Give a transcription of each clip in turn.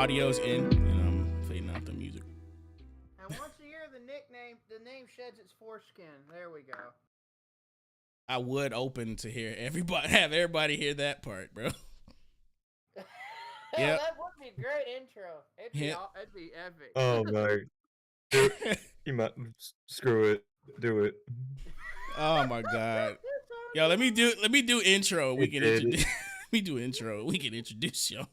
audio's in, and I'm fading out the music. And once a year, the name sheds its foreskin. There we go. I would open to have everybody hear that part, bro. Yeah, that would be a great intro. It'd be epic. Oh my! You might screw it. Do it. Oh my god. Yo, let me do intro. We can introduce. We do intro. We can introduce y'all.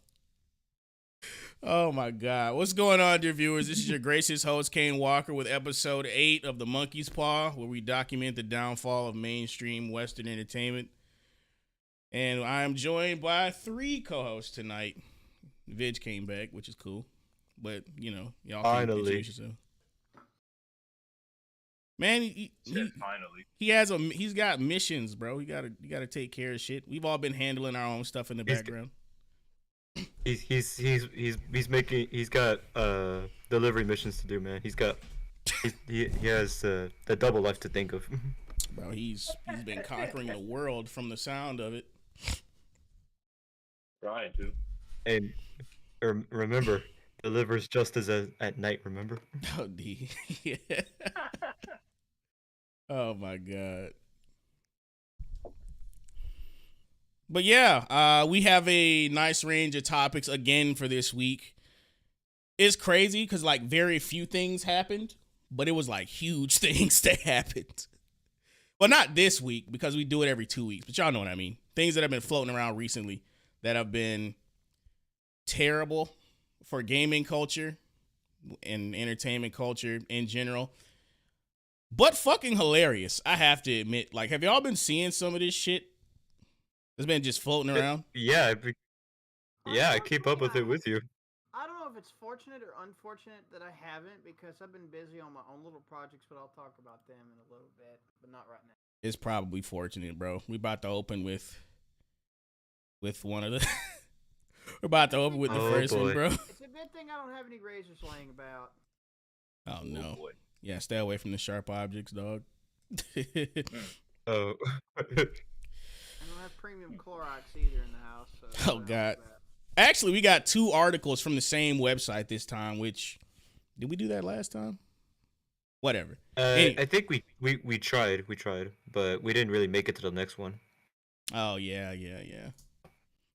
Oh my god, what's going on, dear viewers? This is your gracious host Kaine Walker with episode 8 of the Monkey Paw, where we document the downfall of mainstream Western entertainment. And I am joined by 3 co-hosts tonight. Vidge came back, which is cool, but you know, y'all can introduce yourself. Man, he's got missions, bro. You gotta take care of shit. We've all been handling our own stuff in the background. He's got delivery missions to do, man. He has the double life to think of. Bro, he's been conquering the world from the sound of it. Trying to. And remember, delivers just as at night. Remember? Oh, D. Yeah. Oh my god. But yeah, we have a nice range of topics again for this week. It's crazy because like very few things happened, but it was like huge things that happened. Well, not this week because we do it every 2 weeks, but y'all know what I mean. Things that have been floating around recently that have been terrible for gaming culture and entertainment culture in general. But fucking hilarious, I have to admit. Like, have y'all been seeing some of this shit that's been just floating around? Yeah, I keep up with it with you. I don't know if it's fortunate or unfortunate that I haven't because I've been busy on my own little projects, but I'll talk about them in a little bit, but not right now. It's probably fortunate, bro. We about to open with one of the... We're about to open with the first one, bro. It's a good thing I don't have any razors laying about. Oh, no. Boy. Yeah, stay away from the sharp objects, dog. Oh. I don't have premium Clorox either in the house. So oh, God. Actually, we got 2 articles from the same website this time, which... Did we do that last time? Whatever. Anyway. I think we tried, but we didn't really make it to the next one. Oh, yeah.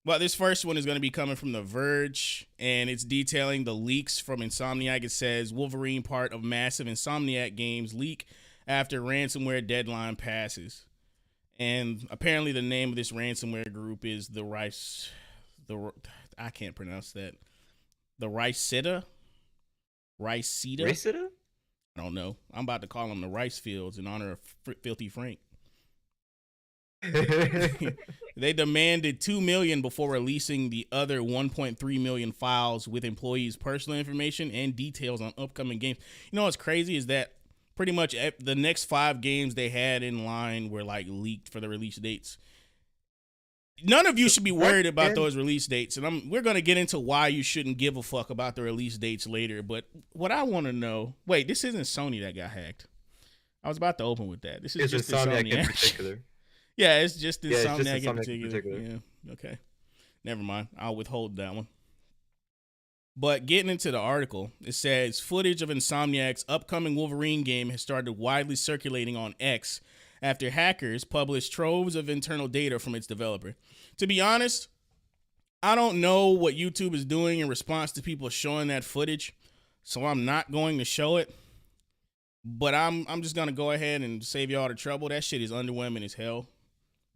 Well, this first one is going to be coming from The Verge, and it's detailing the leaks from Insomniac. It says, Wolverine part of massive Insomniac games leak after ransomware deadline passes. And apparently the name of this ransomware group is I can't pronounce that. The Riceta? Riceta? I don't know. I'm about to call them the Rice Fields in honor of Filthy Frank. They demanded $2 million before releasing the other 1.3 million files with employees' personal information and details on upcoming games. You know what's crazy is that pretty much the next 5 games they had in line were like leaked for the release dates. None of you should be worried about those release dates, and we're gonna get into why you shouldn't give a fuck about the release dates later. But what I want to know, wait, this isn't Sony that got hacked. I was about to open with that. This is just Insomniac in particular. Yeah, it's just Insomniac in particular. Yeah, okay. Never mind. I'll withhold that one. But getting into the article, it says footage of Insomniac's upcoming Wolverine game has started widely circulating on X after hackers published troves of internal data from its developer. To be honest, I don't know what YouTube is doing in response to people showing that footage, so I'm not going to show it. But I'm just going to go ahead and save y'all the trouble. That shit is underwhelming as hell.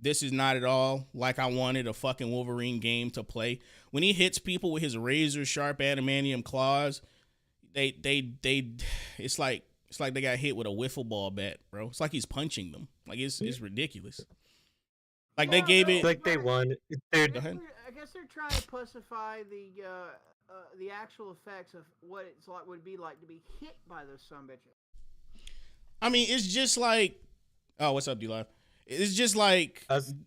This is not at all like I wanted a fucking Wolverine game to play. When he hits people with his razor sharp adamantium claws, it's like they got hit with a wiffle ball bat, bro. It's like he's punching them. Like it's ridiculous. Like they gave it like they won. I guess they're trying to pacify the actual effects of what it's like would be like to be hit by those sumbitches. I mean, it's just like, oh, what's up, D-Live? It's just like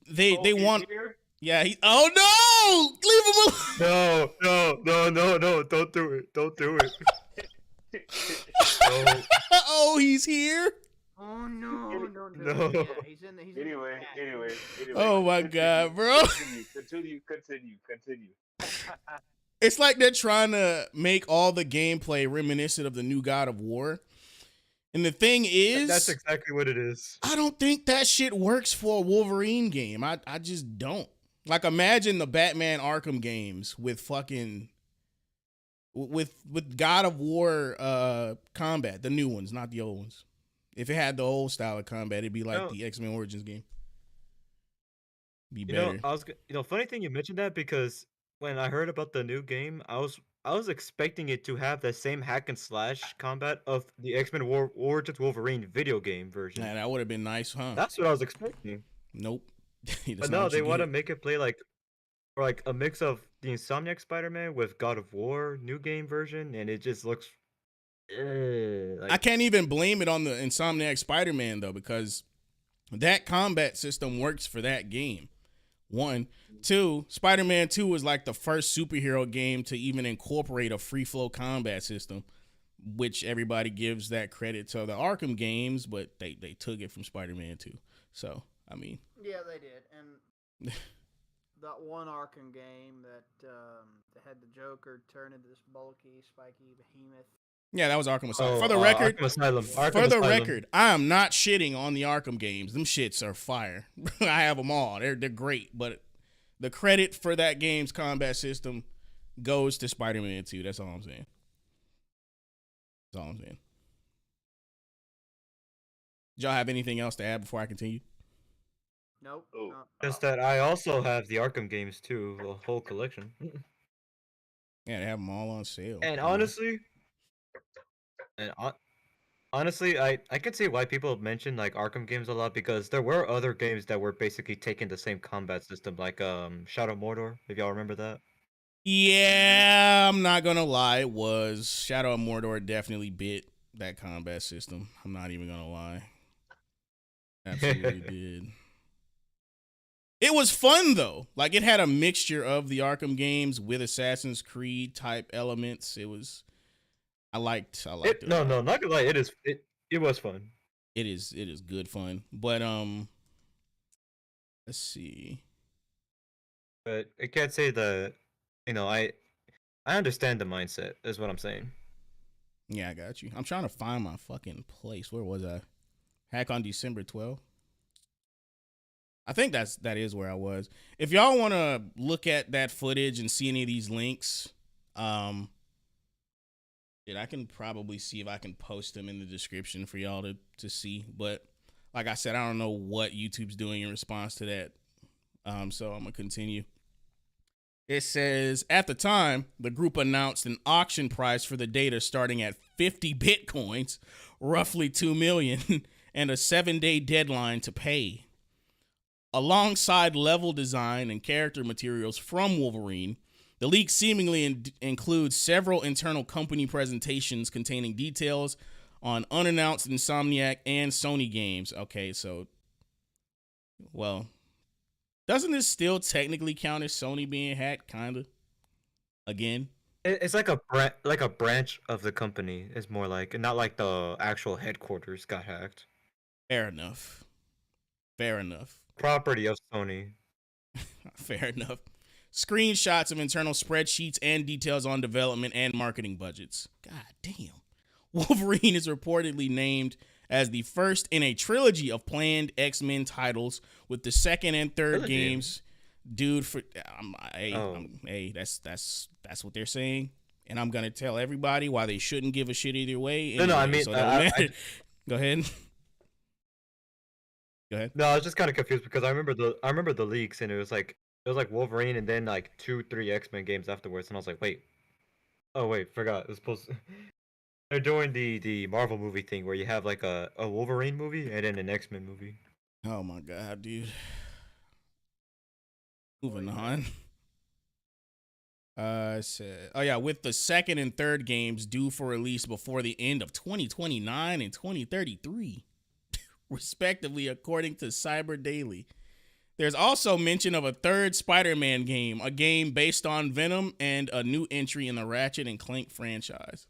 they want. Here? Yeah. Oh no! Leave him alone. No! Don't do it. No. Oh, he's here. Oh no! Yeah, he's in the. Anyway. Oh my god, bro. Continue. It's like they're trying to make all the gameplay reminiscent of the new God of War. And the thing is, That's exactly what it is. I don't think that shit works for a Wolverine game. I just don't. Like, imagine the Batman Arkham games with fucking with God of War combat, the new ones, not the old ones. If it had the old style of combat, it'd be like the X-Men Origins game. Be better. Funny thing you mentioned that, because when I heard about the new game, I was expecting it to have the same hack and slash combat of the X-Men Origins Wolverine video game version. Man, that would have been nice, huh? That's what I was expecting. Nope. But no, they want to make it play like a mix of the Insomniac Spider-Man with God of War new game version, and it just looks. I can't even blame it on the Insomniac Spider-Man though, because that combat system works for that game. 1, 2, Spider-Man 2 was like the first superhero game to even incorporate a free flow combat system, which everybody gives that credit to the Arkham games, but they took it from Spider-Man 2. So, I mean. Yeah, they did. And that one Arkham game that had the Joker turn into this bulky, spiky behemoth. Yeah, that was Arkham Asylum. For the record, Arkham Asylum. Record, I am not shitting on the Arkham games. Them shits are fire. I have them all. They're great. But the credit for that game's combat system goes to Spider-Man 2. That's all I'm saying. That's all I'm saying. Did y'all have anything else to add before I continue? Nope. Oh. Just that I also have the Arkham games too, the whole collection. Yeah, they have them all on sale. And honestly, I could see why people mention like Arkham games a lot, because there were other games that were basically taking the same combat system, like Shadow of Mordor, if y'all remember that. Yeah, I'm not gonna lie, it was Shadow of Mordor definitely bit that combat system. I'm not even gonna lie. Absolutely did. It was fun though. Like, it had a mixture of the Arkham games with Assassin's Creed type elements. I liked it. No, not gonna lie, it was fun. It is good fun. But let's see. But I can't say I understand the mindset, is what I'm saying. Yeah, I got you. I'm trying to find my fucking place. Where was I? Hack on December 12th. I think that is where I was. If y'all want to look at that footage and see any of these links, I can probably see if I can post them in the description for y'all to see. But like I said, I don't know what YouTube's doing in response to that. So I'm gonna continue. It says, at the time, the group announced an auction price for the data starting at 50 Bitcoins, roughly 2 million, and a 7-day deadline to pay. Alongside level design and character materials from Wolverine, the leak seemingly includes several internal company presentations containing details on unannounced Insomniac and Sony games. Okay, so, well, doesn't this still technically count as Sony being hacked, kind of? Again? It's like a branch of the company. It's more like, and not like the actual headquarters got hacked. Fair enough. Property of Sony. Fair enough. Screenshots of internal spreadsheets and details on development and marketing budgets. God damn. Wolverine is reportedly named as the first in a trilogy of planned X-Men titles, with the second and third games due for. Hey, that's what they're saying, and I'm gonna tell everybody why they shouldn't give a shit either way. Anyway, no, I mean, go ahead. Go ahead. No, I was just kind of confused because I remember the leaks, and it was like Wolverine and then like 2-3 X-Men games afterwards, and I was like, wait, forgot. It was supposed to... They're doing the Marvel movie thing where you have like a Wolverine movie and then an X-Men movie. Oh my god, dude. Moving on. With the second and third games due for release before the end of 2029 and 2033. Respectively, according to Cyber Daily. There's also mention of a third Spider-Man game, a game based on Venom, and a new entry in the Ratchet and Clank franchise.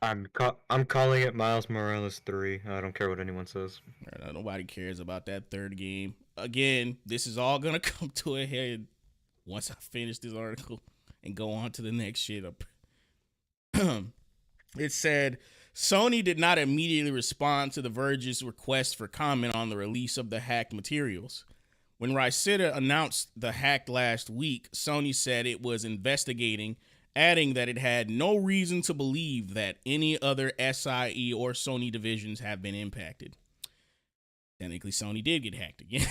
I'm calling it Miles Morales 3. I don't care what anyone says. Nobody cares about that third game. Again, this is all gonna come to a head once I finish this article and go on to the next shit. It said Sony did not immediately respond to The Verge's request for comment on the release of the hacked materials. When Rysida announced the hack last week, Sony said it was investigating, adding that it had no reason to believe that any other SIE or Sony divisions have been impacted. Technically, Sony did get hacked again.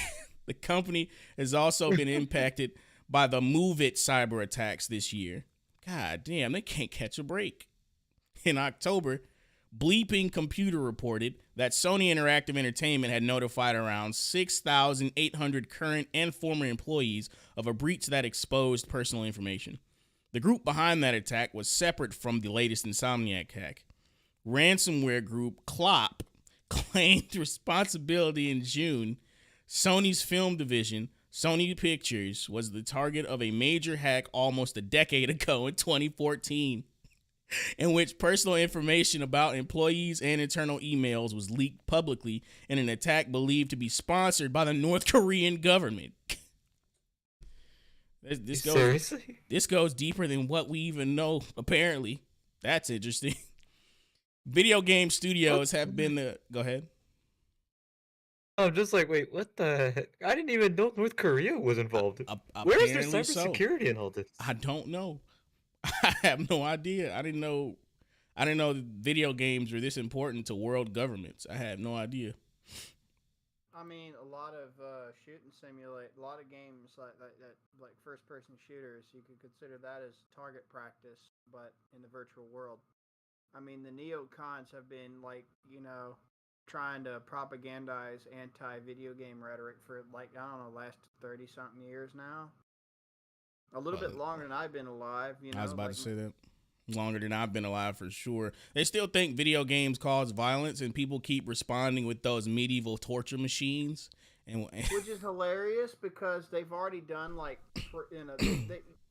The company has also been impacted by the Move It cyber attacks this year. God damn, they can't catch a break. In October, Bleeping Computer reported that Sony Interactive Entertainment had notified around 6,800 current and former employees of a breach that exposed personal information. The group behind that attack was separate from the latest Insomniac hack. Ransomware group Clop claimed responsibility in June. Sony's film division, Sony Pictures, was the target of a major hack almost a decade ago in 2014. In which personal information about employees and internal emails was leaked publicly in an attack believed to be sponsored by the North Korean government. This goes deeper than what we even know, apparently. That's interesting. Video game studios have been the... Go ahead. I'm just like, wait, what the heck? I didn't even know North Korea was involved. Where is their cybersecurity in all this? I don't know. I have no idea. I didn't know video games were this important to world governments. I had no idea. I mean, a lot of shooting simulate, a lot of games like first-person shooters, you could consider that as target practice, but in the virtual world. I mean, the neocons have been trying to propagandize anti-video game rhetoric for last 30-something years now. A little bit longer than I've been alive. I was about to say that. Longer than I've been alive, for sure. They still think video games cause violence, and people keep responding with those medieval torture machines. Which is hilarious because they've already done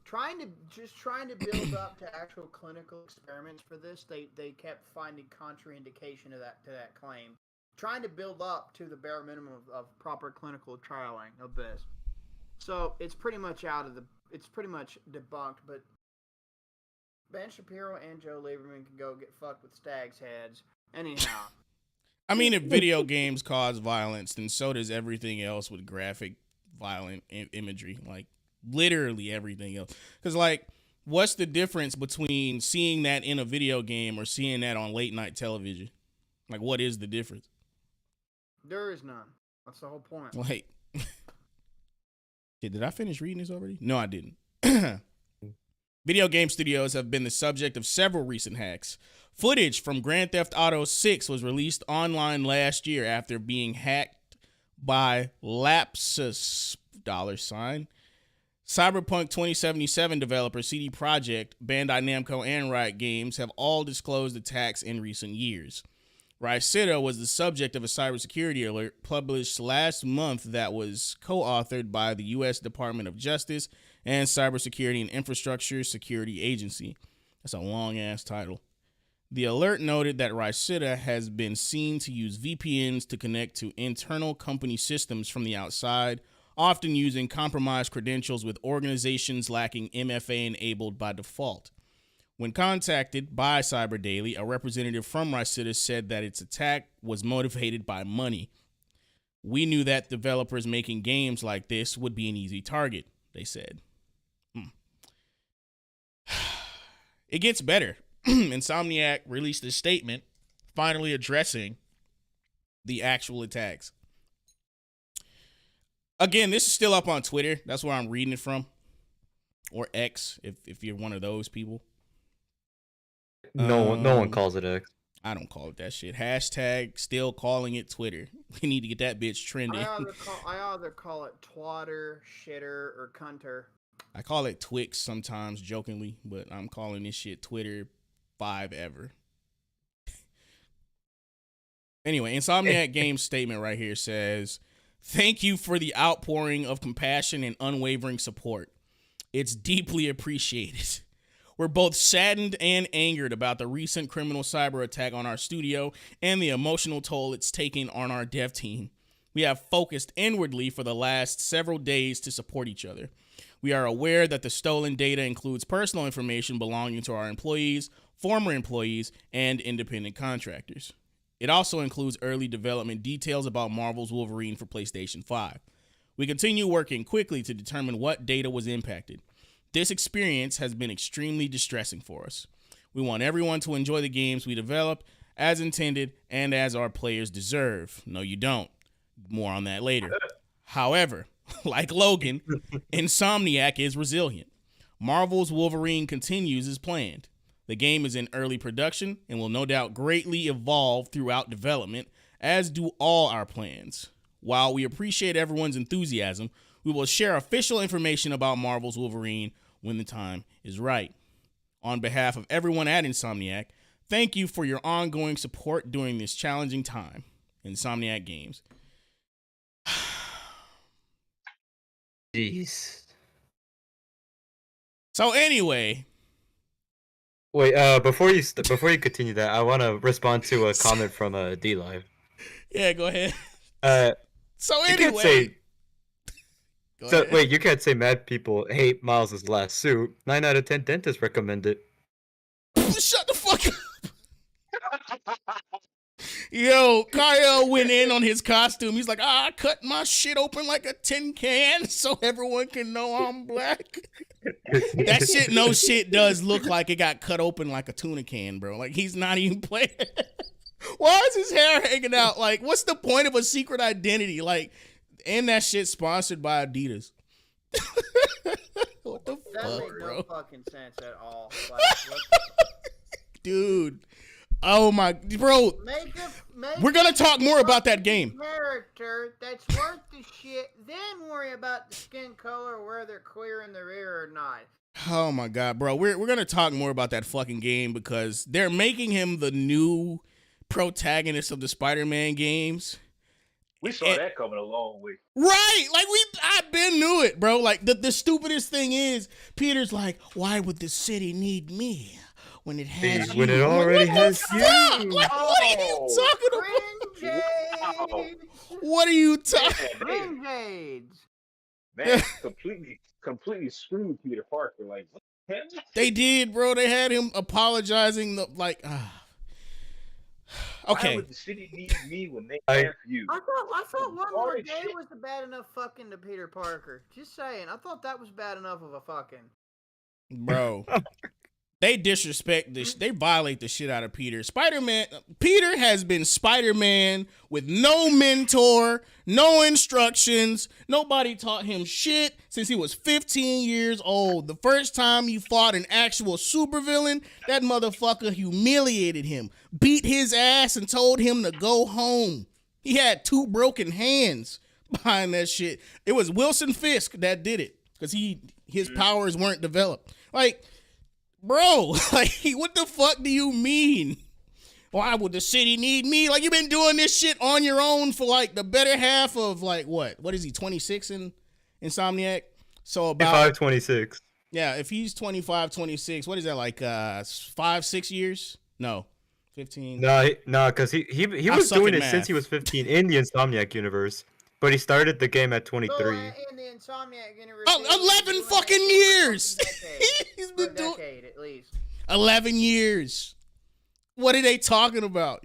trying to build up to actual clinical experiments for this. They kept finding contraindication to that claim. Trying to build up to the bare minimum of proper clinical trialing of this. So it's pretty much it's pretty much debunked, but Ben Shapiro and Joe Lieberman can go get fucked with stags' heads. Anyhow. I mean, if video games cause violence, then so does everything else with graphic, violent imagery. Like, literally everything else. Because, what's the difference between seeing that in a video game or seeing that on late-night television? Like, what is the difference? There is none. That's the whole point. Like... Did I finish reading this already? No, I didn't. Video game studios have been the subject of several recent hacks. Footage from Grand Theft Auto 6 was released online last year after being hacked by Lapsus $. Cyberpunk 2077 developer CD Projekt, Bandai Namco, and Riot Games have all disclosed attacks in recent years. Rysida was the subject of a cybersecurity alert published last month that was co-authored by the U.S. Department of Justice and Cybersecurity and Infrastructure Security Agency. That's a long-ass title. The alert noted that Rysida has been seen to use VPNs to connect to internal company systems from the outside, often using compromised credentials with organizations lacking MFA enabled by default. When contacted by Cyber Daily, a representative from Rysida said that its attack was motivated by money. We knew that developers making games like this would be an easy target, they said. It gets better. Insomniac released a statement finally addressing the actual attacks. Again, this is still up on Twitter. That's where I'm reading it from. Or X, if you're one of those people. No one calls it X. I don't call it that shit. Hashtag still calling it Twitter. We need to get that bitch trending. I either call it twatter, shitter, or cunter. I call it Twix sometimes jokingly, but I'm calling this shit Twitter 5 ever. Anyway, Insomniac Games statement right here says, "Thank you for the outpouring of compassion and unwavering support. It's deeply appreciated. We're both saddened and angered about the recent criminal cyber attack on our studio and the emotional toll it's taking on our dev team. We have focused inwardly for the last several days to support each other. We are aware that the stolen data includes personal information belonging to our employees, former employees, and independent contractors. It also includes early development details about Marvel's Wolverine for PlayStation 5. We continue working quickly to determine what data was impacted. This experience has been extremely distressing for us. We want everyone to enjoy the games we developed as intended and as our players deserve. No, you don't. More on that later. However, like Logan, Insomniac is resilient. Marvel's Wolverine continues as planned. The game is in early production and will no doubt greatly evolve throughout development, as do all our plans. While we appreciate everyone's enthusiasm, we will share official information about Marvel's Wolverine when the time is right. On behalf of everyone at Insomniac, thank you for your ongoing support during this challenging time. Insomniac Games. Jeez. So anyway, Wait, before you continue that, I want to respond to a comment from D Live. yeah, go ahead. So You can't anyway, say. go So ahead. wait, you can't say mad people hate Miles' last suit. 9 out of 10 dentists recommend it. Shut the fuck up. Yo, Kyle went in on his costume. He's like, I cut my shit open like a tin can so everyone can know I'm black. That shit, no shit, does look like it got cut open like a tuna can, bro. Like, he's not even playing. Why is his hair hanging out? Like, what's the point of a secret identity? Like, and that shit sponsored by Adidas. What the That fuck, made no bro? fucking sense at all. Like, what Dude. Oh my, bro. make We're gonna talk more about that game. character that's worth the shit, then worry about the skin color, where they're clear in their ear or not. Oh my god, bro. We're gonna talk more about that fucking game because they're making him the new protagonist of the Spider-Man games. We saw that coming a long way. Right, like I've been knew it, bro. Like the stupidest thing is, Peter's like, why would the city need me when it has you? When it already What the has fuck? you. Like, what are you talking about? Cringe What are you talking? Cringe aids. Man, completely screwed Peter Parker. Like, what the hell? They did, bro. They had him apologizing. Why Okay. would the city need me when they have you? I thought one more Sorry, day shit. was bad enough fucking to Peter Parker. Just saying. I thought that was bad enough of a fucking. Bro, they disrespect this. They violate the shit out of Peter. Peter has been Spider-Man with no mentor, no instructions. Nobody taught him shit since he was 15 years old. The first time he fought an actual supervillain, that motherfucker humiliated him, beat his ass, and told him to go home. He had 2 broken hands behind that shit. It was Wilson Fisk that did it because his powers weren't developed. Like, bro, like, what the fuck do you mean? Why would the city need me? Like, you've been doing this shit on your own for, like, the better half of, like, what? What is he, 26 in Insomniac? So about... 526. Yeah, if he's 25, 26, what is that, like, 5-6 years? No, 15. No, because he I was suck doing at it math. since he was 15 in the Insomniac universe, but he started the game at 23. So, in the Insomniac universe, Oh, he's been 11 doing fucking that years! for a decade. He's For been a doing... decade, at least. 11 years. What are they talking about?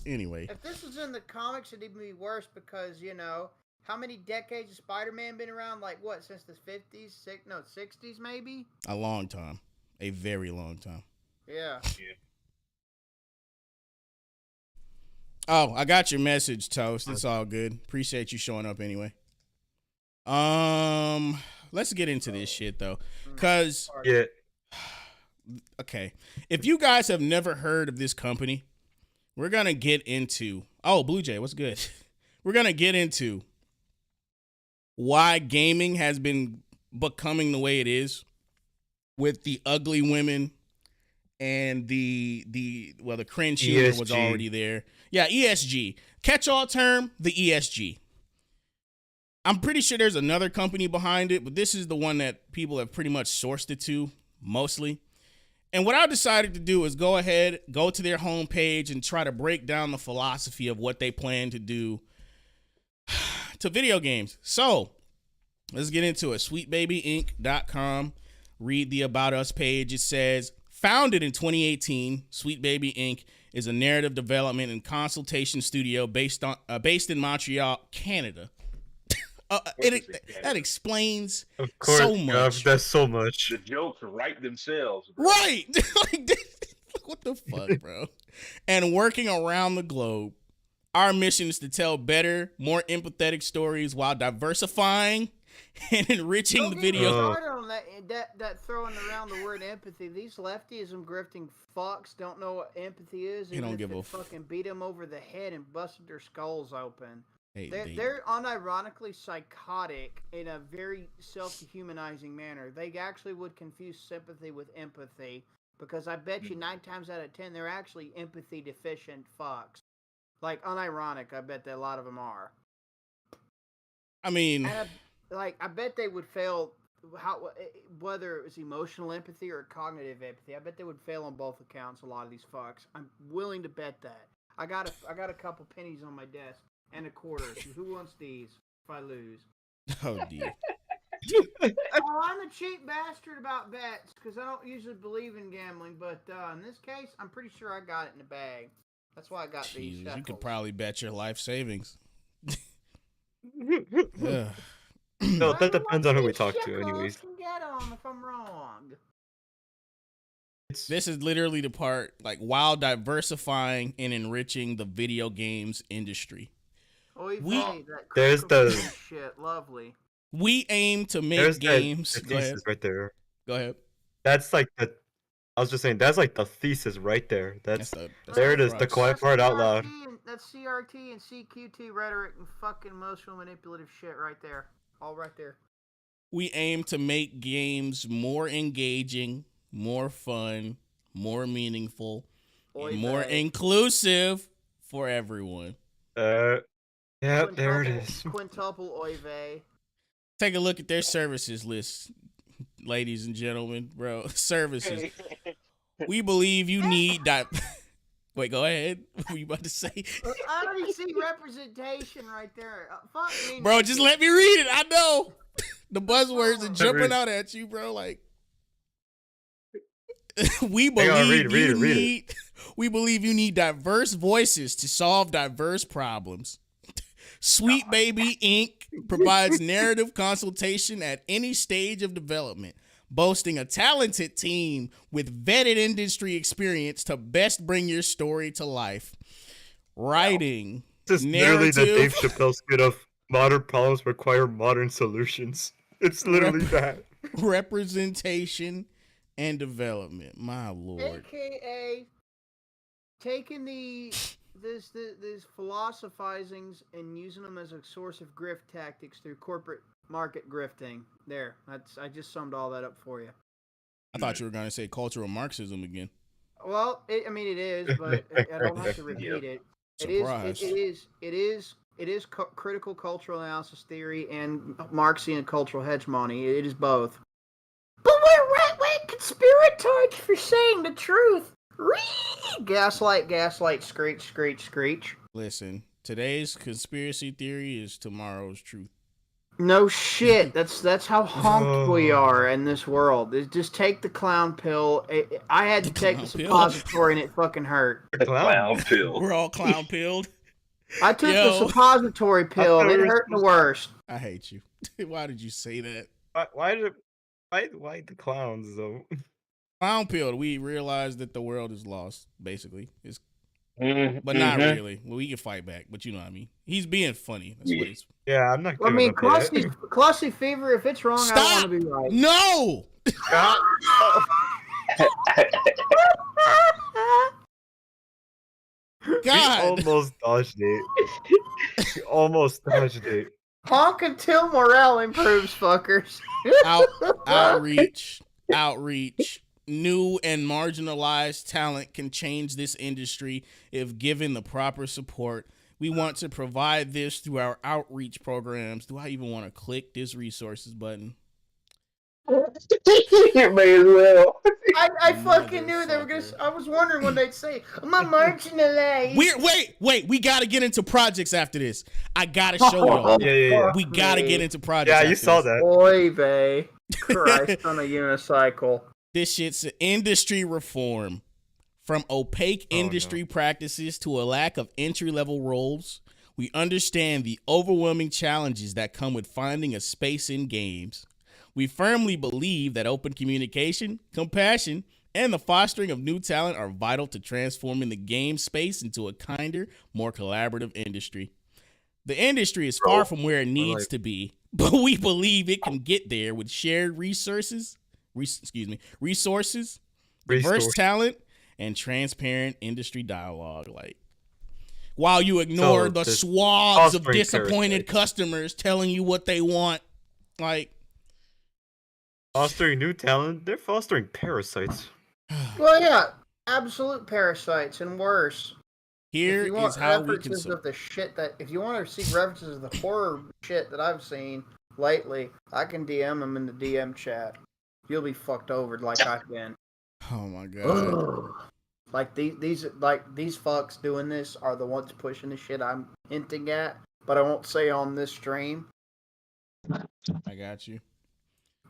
Anyway. If this was in the comics, it'd even be worse because, you know, how many decades has Spider-Man been around? Like, what, since the 50s? 60s, maybe? A long time. A very long time. Yeah. Oh, I got your message, Toast. It's all good. Appreciate you showing up anyway. Let's get into this shit though. Cause Yeah. okay. If you guys have never heard of this company, we're gonna get into Blue Jay, what's good? We're gonna get into why gaming has been becoming the way it is with the ugly women and the cringe humor was ESG. already there. Yeah, ESG. Catch-all term, the ESG. I'm pretty sure there's another company behind it, but this is the one that people have pretty much sourced it to, mostly. And what I decided to do is go to their homepage and try to break down the philosophy of what they plan to do to video games. So, Let's get into it. SweetBabyInc.com. Read the About Us page. It says, founded in 2018, Sweet Baby Inc. is a narrative development and consultation studio based in Montreal, Canada. That explains Of course, so much. that's so much. The jokes write themselves, bro. Right. Like, what the fuck, bro? And working around the globe. Our mission is to tell better, more empathetic stories while diversifying and enriching the video. Started on that throwing around the word empathy. These leftyism grifting fucks don't know what empathy is. They don't give a fucking beat them over the head and busted their skulls open. Hey, they're unironically psychotic in a very self-dehumanizing manner. They actually would confuse sympathy with empathy because I bet you 9 times out of 10 they're actually empathy deficient fucks. Like, unironic, I bet that a lot of them are. I mean, and I bet they would fail. Whether it was emotional empathy or cognitive empathy, I bet they would fail on both accounts. A lot of these fucks. I'm willing to bet that. I got a couple pennies on my desk and a quarter. So who wants these if I lose? Oh dear. Oh, I'm a cheap bastard about bets because I don't usually believe in gambling. But in this case, I'm pretty sure I got it in the bag. That's why I got these. You could probably bet your life savings. No, that depends on who we talk to, anyways. Can get them if I'm wrong. This is literally the part, like, while diversifying and enriching the video games industry. There's the shit, lovely. We aim to make games. Go ahead. Right there. Go ahead. That's like the. I was just saying that's like the thesis right there. That's there it is. The quiet part out loud. That's CRT and CQT rhetoric and fucking emotional manipulative shit right there. All right there. We aim to make games more engaging, more fun, more meaningful, and more inclusive for everyone. Yeah, there it is. Quintuple oy vey. Take a look at their services list, ladies and gentlemen, bro. Services. We believe you need Wait, go ahead. What were you about to say? I already see representation right there. Fuck me. Bro, just let me read it. I know. The buzzwords are jumping out at you, bro. Like, we believe we believe you need diverse voices to solve diverse problems. Sweet Baby Inc. provides narrative consultation at any stage of development, boasting a talented team with vetted industry experience to best bring your story to life. Writing, this is literally the Dave Chappelle skit of modern problems require modern solutions. It's literally that. Representation and development. My lord. AKA taking these philosophizings and using them as a source of grift tactics through corporate market grifting. There, I just summed all that up for you. I thought you were going to say cultural Marxism again. Well, it is, but I don't have to repeat it. It is critical cultural analysis theory and Marxian cultural hegemony. It is both. But we're right-wing conspirators for saying the truth. Gaslight, screech, screech, screech. Listen, today's conspiracy theory is tomorrow's truth. No shit. That's how honked we are in this world. Just take the clown pill. I had to take the suppository and it fucking hurt. The clown pill. We're all clown pilled. I took the suppository pill and it hurt the worst. I hate you. Why did you say that? Why the clowns though? Clown pill. We realized that the world is lost. Basically, but not really. Well, we can fight back, but you know what I mean. He's being funny. That's what he's. Yeah, I'm not. I mean, Clussy Fever. If it's wrong, Stop! I want to be right. No. God. He almost dodged it. Honk until morale improves, fuckers. Outreach. New and marginalized talent can change this industry if given the proper support. We want to provide this through our outreach programs. Do I even want to click this resources button? You may as well. I fucking knew they were gonna. Motherfucker. I was wondering when they'd say, "I'm a marginalized." Wait. We gotta get into projects after this. I gotta show y'all. Yeah. We gotta get into projects. Yeah, after you saw this. that. Oy vey. Christ on a unicycle. This shit's industry reform. From opaque industry practices to a lack of entry-level roles, we understand the overwhelming challenges that come with finding a space in games. We firmly believe that open communication, compassion, and the fostering of new talent are vital to transforming the game space into a kinder, more collaborative industry. The industry is far from where it needs to be, but we believe it can get there with shared resources, diverse talent, and transparent industry dialogue. Like, while you ignore the swaths of disappointed customers telling you what they want, like, fostering new talent, they're fostering parasites. Well, yeah, absolute parasites and worse. Here if you want is how we references of the shit that, if you want to see references of the horror shit that I've seen lately, I can DM them in the DM chat. You'll be fucked over like I've been. Oh my god! Like these fucks doing this are the ones pushing the shit I'm hinting at, but I won't say on this stream. I got you.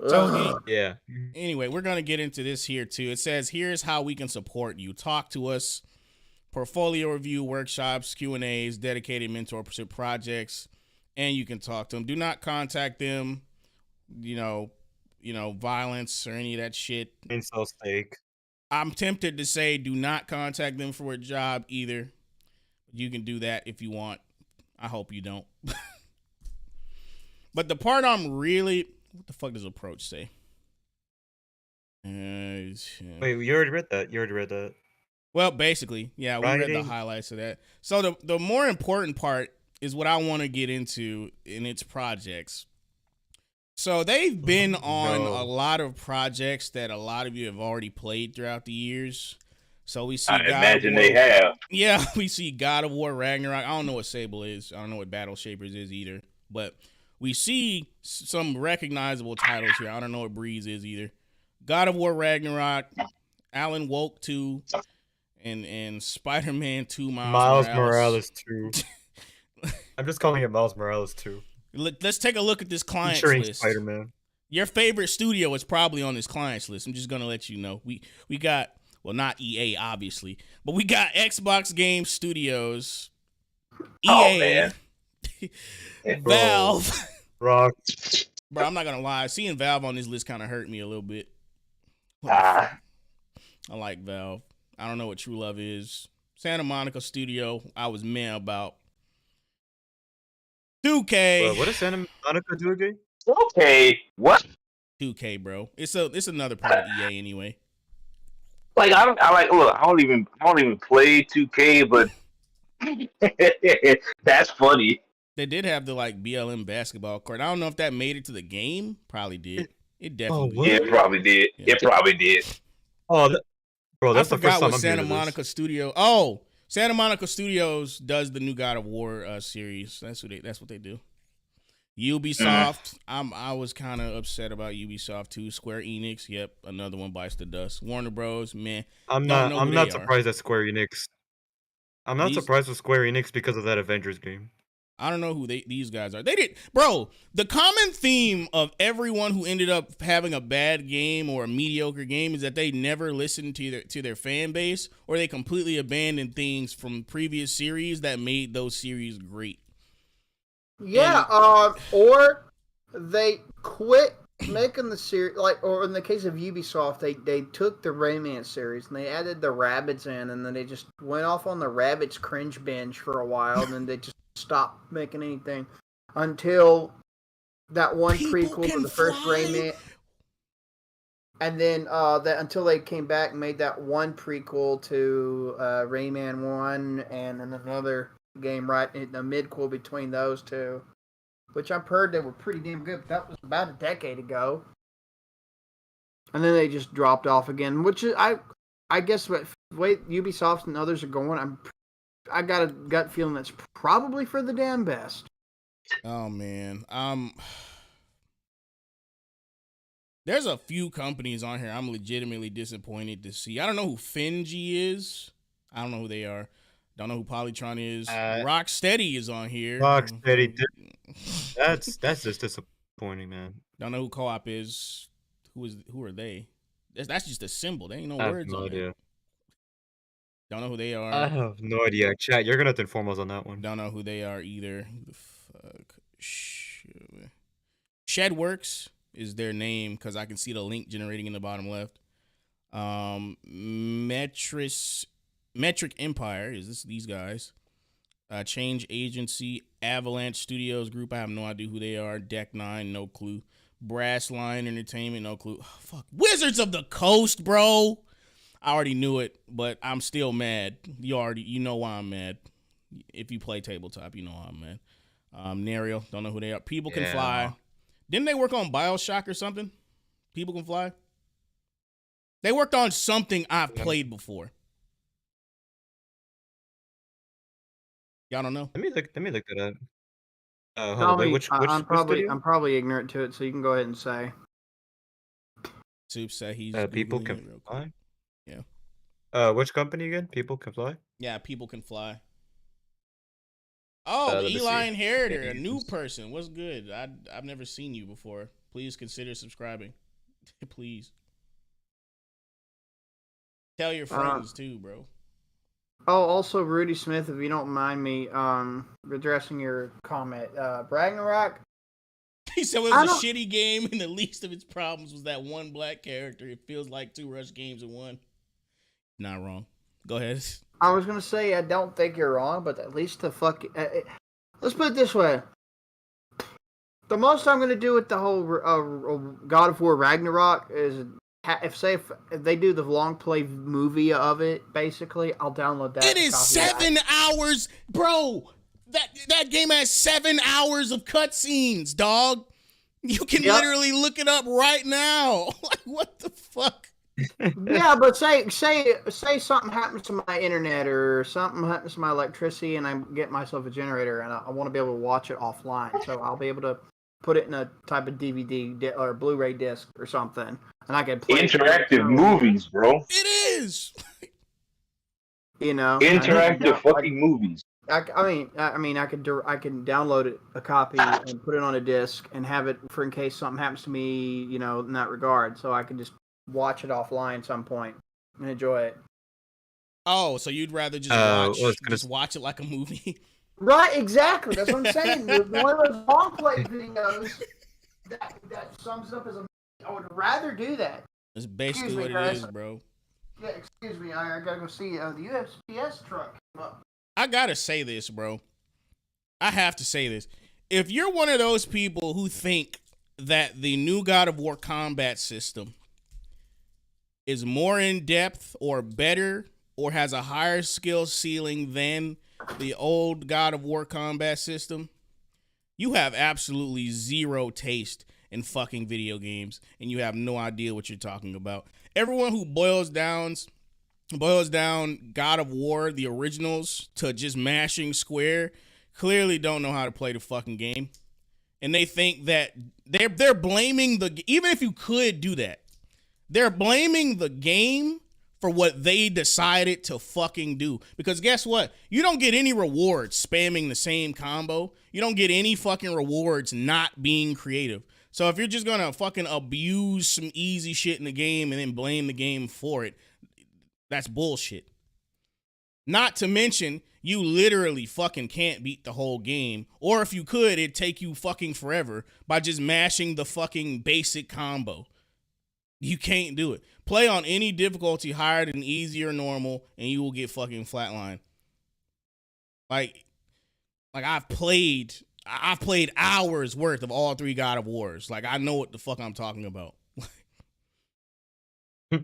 So yeah. Anyway, we're gonna get into this here too. It says, "Here's how we can support you. Talk to us. Portfolio review workshops, Q&As, dedicated mentorship projects, and you can talk to them. Do not contact them. Violence or any of that shit. Insult steak. I'm tempted to say do not contact them for a job either. You can do that if you want. I hope you don't. But the part I'm really... What the fuck does approach say? Wait, you already read that. Well, basically, yeah, we read the highlights of that. So the more important part is what I want to get into in its projects. So they've been on a lot of projects that a lot of you have already played throughout the years. So we see they have. Yeah, we see God of War Ragnarok. I don't know what Sable is. I don't know what Battle Shapers is either. But we see some recognizable titles here. I don't know what Breeze is either. God of War Ragnarok, Alan Woke 2, and Spider-Man 2 Miles Morales 2. I'm just calling it Miles Morales 2. Let's take a look at this clients list. Spider-Man. Your favorite studio is probably on this clients list. I'm just gonna let you know. We got, well, not EA obviously, but we got Xbox Game Studios, EA, Valve. Rock. Bro, I'm not gonna lie. Seeing Valve on this list kind of hurt me a little bit. I like Valve. I don't know what True Love is. Santa Monica Studio, I was mad about. 2K. Well, what does Santa Monica do again? Okay, what? 2K, bro. It's another part of EA anyway. Like I don't even play 2K, but that's funny. They did have the like BLM basketball court. I don't know if that made it to the game. Probably did. It definitely did. Yeah, it probably did. Yeah. It probably did. Oh, bro, that's I the first forgot time what I'm Santa hearing Monica Studio. Oh, Santa Monica Studios does the new God of War series. That's what they do. Ubisoft. I was kind of upset about Ubisoft too. Square Enix. Yep, another one bites the dust. Warner Bros. Man, I'm not surprised at Square Enix. I'm not surprised with Square Enix because of that Avengers game. I don't know who these guys are. They did, bro. The common theme of everyone who ended up having a bad game or a mediocre game is that they never listened to their fan base, or they completely abandoned things from previous series that made those series great. Yeah, or they quit making the series, or in the case of Ubisoft, they took the Rayman series and they added the Rabbids in, and then they just went off on the Rabbids cringe binge for a while, and then they just stopped making anything until that one prequel to the first Rayman, and then until they came back and made that one prequel to Rayman 1, and then another game right in the midquel between those two, which I've heard they were pretty damn good, but that was about a decade ago. And then they just dropped off again, which is, I guess the way Ubisoft and others are going, I got a gut feeling that's probably for the damn best. Oh man, There's a few companies on here I'm legitimately disappointed to see. I don't know who Finji is. I don't know who they are. Don't know who Polytron is. Rocksteady is on here. Rocksteady. That's just disappointing, man. Don't know who Co-op is. Who are they? That's just a symbol. There ain't no I have words no on idea. it. Don't know who they are. I have no idea. Chat, you're gonna have to inform us on that one. Don't know who they are either. Who the fuck? Shedworks is their name because I can see the link generating in the bottom left. Metric Empire is these guys. Change Agency, Avalanche Studios Group. I have no idea who they are. Deck 9, no clue. Brass Line Entertainment, no clue. Oh, fuck. Wizards of the Coast, bro. I already knew it, but I'm still mad. You know why I'm mad. If you play tabletop, you know why I'm mad. Nariel, don't know who they are. People Can Fly. Didn't they work on BioShock or something? People Can Fly? They worked on something I've played before. Y'all don't know? Let me look that up. Hold Tell on, wait, me, which I'm probably studio? I'm probably ignorant to it, so you can go ahead and say. Soup said he's People Googling Can it real quick. Fly. Yeah. Which company again? People Can Fly. Yeah, People Can Fly. Oh, Let me Eli see. Inheritor, a new person. What's good? I've never seen you before. Please consider subscribing. Please. Tell your friends too, bro. Oh, also Rudy Smith, if you don't mind me addressing your comment. Ragnarok. He said it was a shitty game, and the least of its problems was that one black character. It feels like 2 Rush games in one. Not wrong. Go ahead. I was gonna say I don't think you're wrong, but at least the fuck. Let's put it this way: the most I'm gonna do with the whole God of War Ragnarok is if they do the long play movie of it, basically, I'll download that. It is 7 hours, bro. That game has 7 hours of cutscenes, dog. You can literally look it up right now. Like, what the fuck? Yeah, but say something happens to my internet or something happens to my electricity, and I get myself a generator, and I want to be able to watch it offline. So I'll be able to put it in a type of DVD or Blu-ray disc or something, and I can play interactive movies, bro. It is. You know, interactive fucking movies. I mean, I can download it, a copy, and put it on a disc, and have it for in case something happens to me, you know, in that regard. So I can just watch it offline at some point and enjoy it. Oh, so you'd rather just watch it like a movie? Right, exactly. That's what I'm saying. One of those long play videos that sums it up as a. I would rather do that. That's basically what it is, bro. Yeah, excuse me. I gotta go see the USPS truck. I gotta say this, bro. I have to say this. If you're one of those people who think that the new God of War combat system is more in depth or better or has a higher skill ceiling than the old God of War combat system, you have absolutely zero taste in fucking video games, and you have no idea what you're talking about. Everyone who boils down God of War, the originals, to just mashing square, clearly don't know how to play the fucking game. And they think that they're blaming even if you could do that, they're blaming the game for what they decided to fucking do. Because guess what? You don't get any rewards spamming the same combo. You don't get any fucking rewards not being creative. So if you're just gonna fucking abuse some easy shit in the game and then blame the game for it, that's bullshit. Not to mention, you literally fucking can't beat the whole game. Or if you could, it'd take you fucking forever by just mashing the fucking basic combo. You can't do it. Play on any difficulty higher than easy or normal, and you will get fucking flatline. Like I've played hours worth of all 3 God of Wars. Like, I know what the fuck I'm talking about.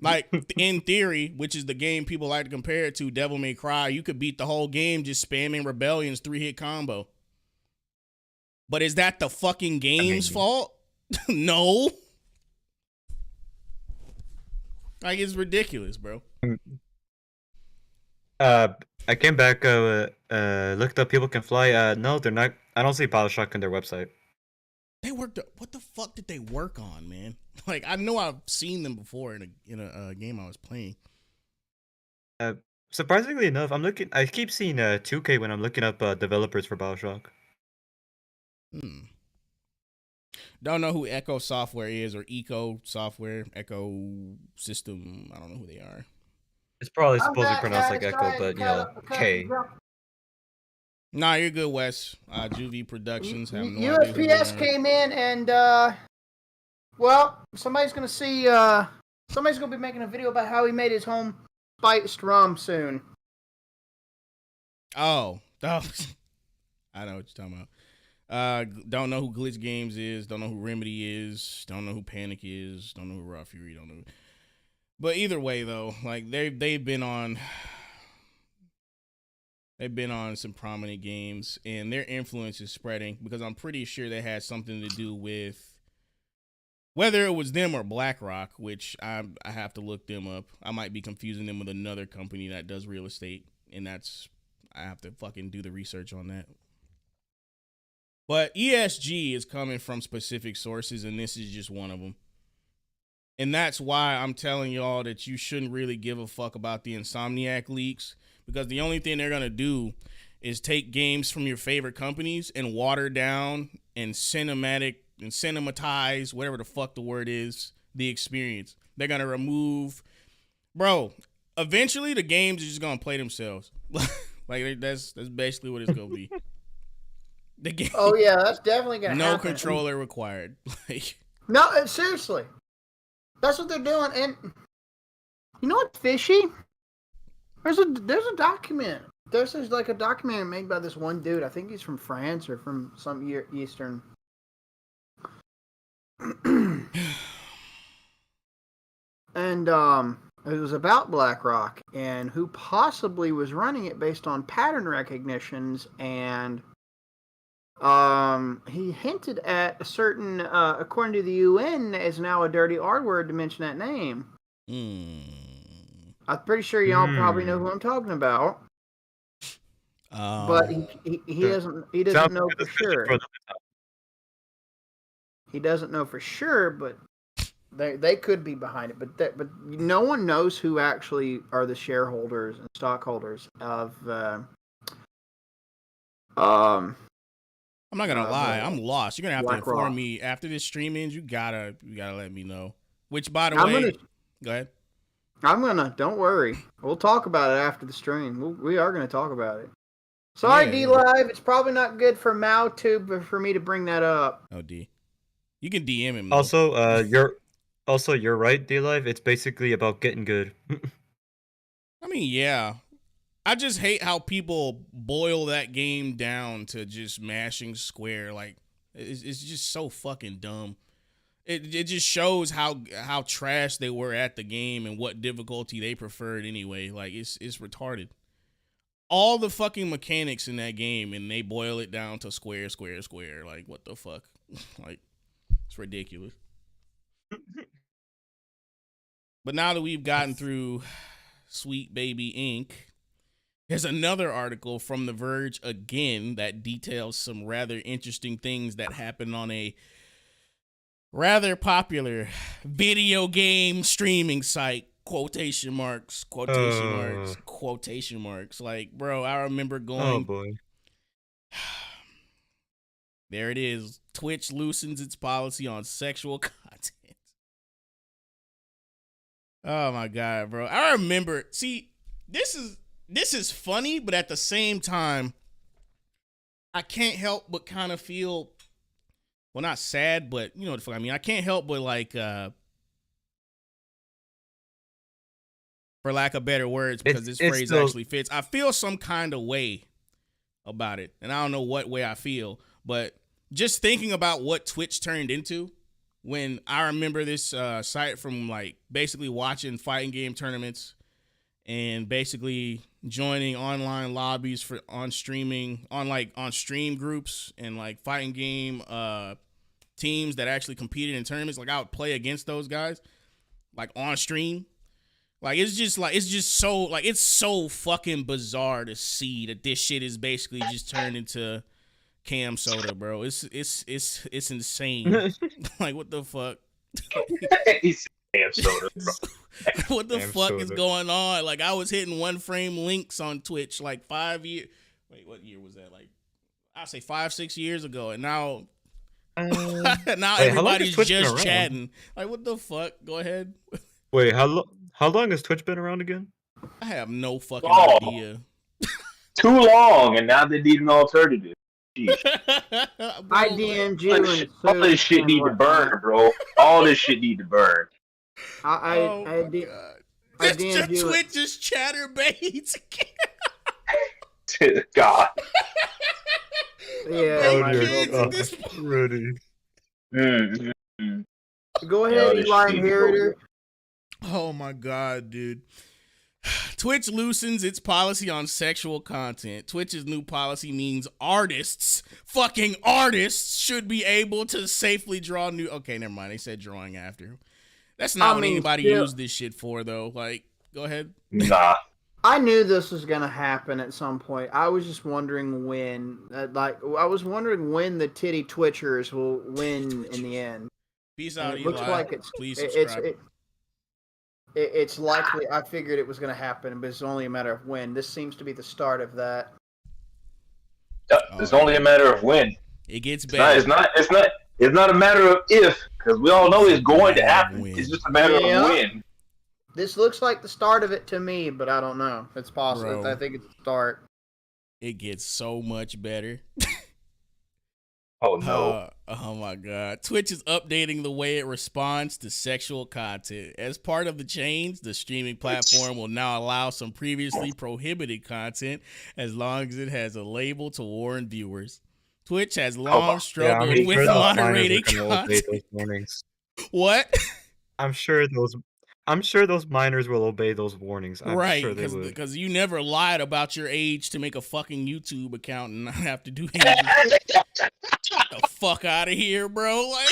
Like, in theory, which is the game people like to compare it to, Devil May Cry, you could beat the whole game just spamming Rebellion's 3-hit combo. But is that the fucking game's fault? No. Like, it's ridiculous, bro. I came back, looked up People Can Fly. No, they're not. I don't see BioShock on their website. They worked. What the fuck did they work on, man? Like, I know I've seen them before in a game I was playing. Surprisingly enough, I keep seeing 2K when I'm looking up developers for BioShock. Don't know who Echo Software is, or Eco Software, Echo System. I don't know who they are. It's probably supposed to be pronounced like Echo, but K. Nah, you're good, Wes. Juvie Productions have no idea who they USPS are. came in and well, somebody's gonna be making a video about how he made his home spiced rum soon. Oh, I know what you're talking about. Don't know who Glitch Games is. Don't know who Remedy is. Don't know who Panic is. Don't know who Raw Fury. Don't know. But either way, though, like they've been on some prominent games, and their influence is spreading because I'm pretty sure they had something to do with whether it was them or BlackRock, which I have to look them up. I might be confusing them with another company that does real estate, and I have to fucking do the research on that. But ESG is coming from specific sources, and this is just one of them. And that's why I'm telling y'all that you shouldn't really give a fuck about the Insomniac leaks, because the only thing they're going to do is take games from your favorite companies and water down and cinematize, whatever the fuck the word is, the experience. They're going to remove... Bro, eventually the games are just going to play themselves. Like, that's basically what it's going to be. The game. Oh yeah, that's definitely gonna happen. No controller required. Like, no, seriously, that's what they're doing. And you know what's fishy? There's a document. There's like a documentary made by this one dude. I think he's from France or from some Eastern. And it was about BlackRock and who possibly was running it based on pattern recognitions, and he hinted at a certain, according to the UN, is now a dirty R word to mention that name. I'm pretty sure y'all probably know who I'm talking about. But he doesn't know for sure. He doesn't know for sure, but they could be behind it. But no one knows who actually are the shareholders and stockholders of I'm not gonna lie, I'm lost. You're gonna have to inform me after this stream ends. You gotta let me know. Which, by the way, go ahead. Don't worry. We'll talk about it after the stream. We are gonna talk about it. Sorry, D Live. It's probably not good for MowTube for me to bring that up. Oh, D. You can DM him. Though. You're right, D Live. It's basically about getting good. I mean, yeah. I just hate how people boil that game down to just mashing square. Like, it's just so fucking dumb. It just shows how trash they were at the game and what difficulty they preferred anyway. Like, it's retarded. All the fucking mechanics in that game, and they boil it down to square. Like, what the fuck? Like, it's ridiculous. But now that we've gotten through Sweet Baby Inc., there's another article from The Verge again that details some rather interesting things that happen on a rather popular video game streaming site. Quotation marks. Like, bro, I remember going... Oh, boy. There it is. Twitch loosens its policy on sexual content. Oh, my God, bro. I remember... See, this is funny, but at the same time, I can't help but kind of feel, well, not sad, but you know what the fuck I mean. I can't help but, like, for lack of better words, because this phrase actually fits, I feel some kind of way about it. And I don't know what way I feel, but just thinking about what Twitch turned into, when I remember this site from, like, basically watching fighting game tournaments and basically joining online lobbies on stream groups and like fighting game teams that actually competed in tournaments. Like, I would play against those guys like on stream. Like, it's so fucking bizarre to see that this shit is basically just turned into Cam soda, bro. It's insane. Like, what the fuck? He's damn soda, bro. What the Cam fuck is soda. going on? Like, I was hitting one frame links on Twitch like 5 years. Wait, what year was that? Like, I say 5-6 years ago, and now now Wait, how long has everybody's Twitch been just around? chatting. Like, what the fuck? Go ahead. Wait, how long has Twitch been around again? I have no fucking Oh. idea. Too long, and now they need an alternative. Jeez. I Bro, DM'd you and All this shit and need to whatnot. burn, bro. All this shit need to burn. oh I my D- God. I This DM'd you. Twitch is chatterbaits. God. Yeah, Bro, might as well kids be. at this Rudy. Mm-hmm. Go ahead, this Eli shit Inheritor. Oh my God, dude. Twitch loosens its policy on sexual content. Twitch's new policy means fucking artists, should be able to safely draw new. Okay, never mind. They said drawing after. That's not what anybody used this shit for, though. Like, go ahead. Nah. I knew this was gonna happen at some point. I was just wondering when. I was wondering when the titty twitchers will win in the end. Peace And out, it Eli. looks like it's Please it- subscribe. it's likely. I figured it was going to happen, but it's only a matter of when. This seems to be the start of that. It's only a matter of when. It gets It's better. not a matter of if, because we all know it's going to happen. When. It's just a matter Yeah. of when. This looks like the start of it to me, but I don't know. It's possible. Bro. I think it's the start. It gets so much better. Oh no. Oh my God. Twitch is updating the way it responds to sexual content. As part of the change, the streaming platform will now allow some previously prohibited content as long as it has a label to warn viewers. Twitch has long struggled with those minors moderating are gonna obey content. those warnings. What? I'm sure those minors will obey those warnings. I'm Right, sure they would. because you never lied about your age to make a fucking YouTube account and not have to do age. Get the fuck out of here, bro. Like,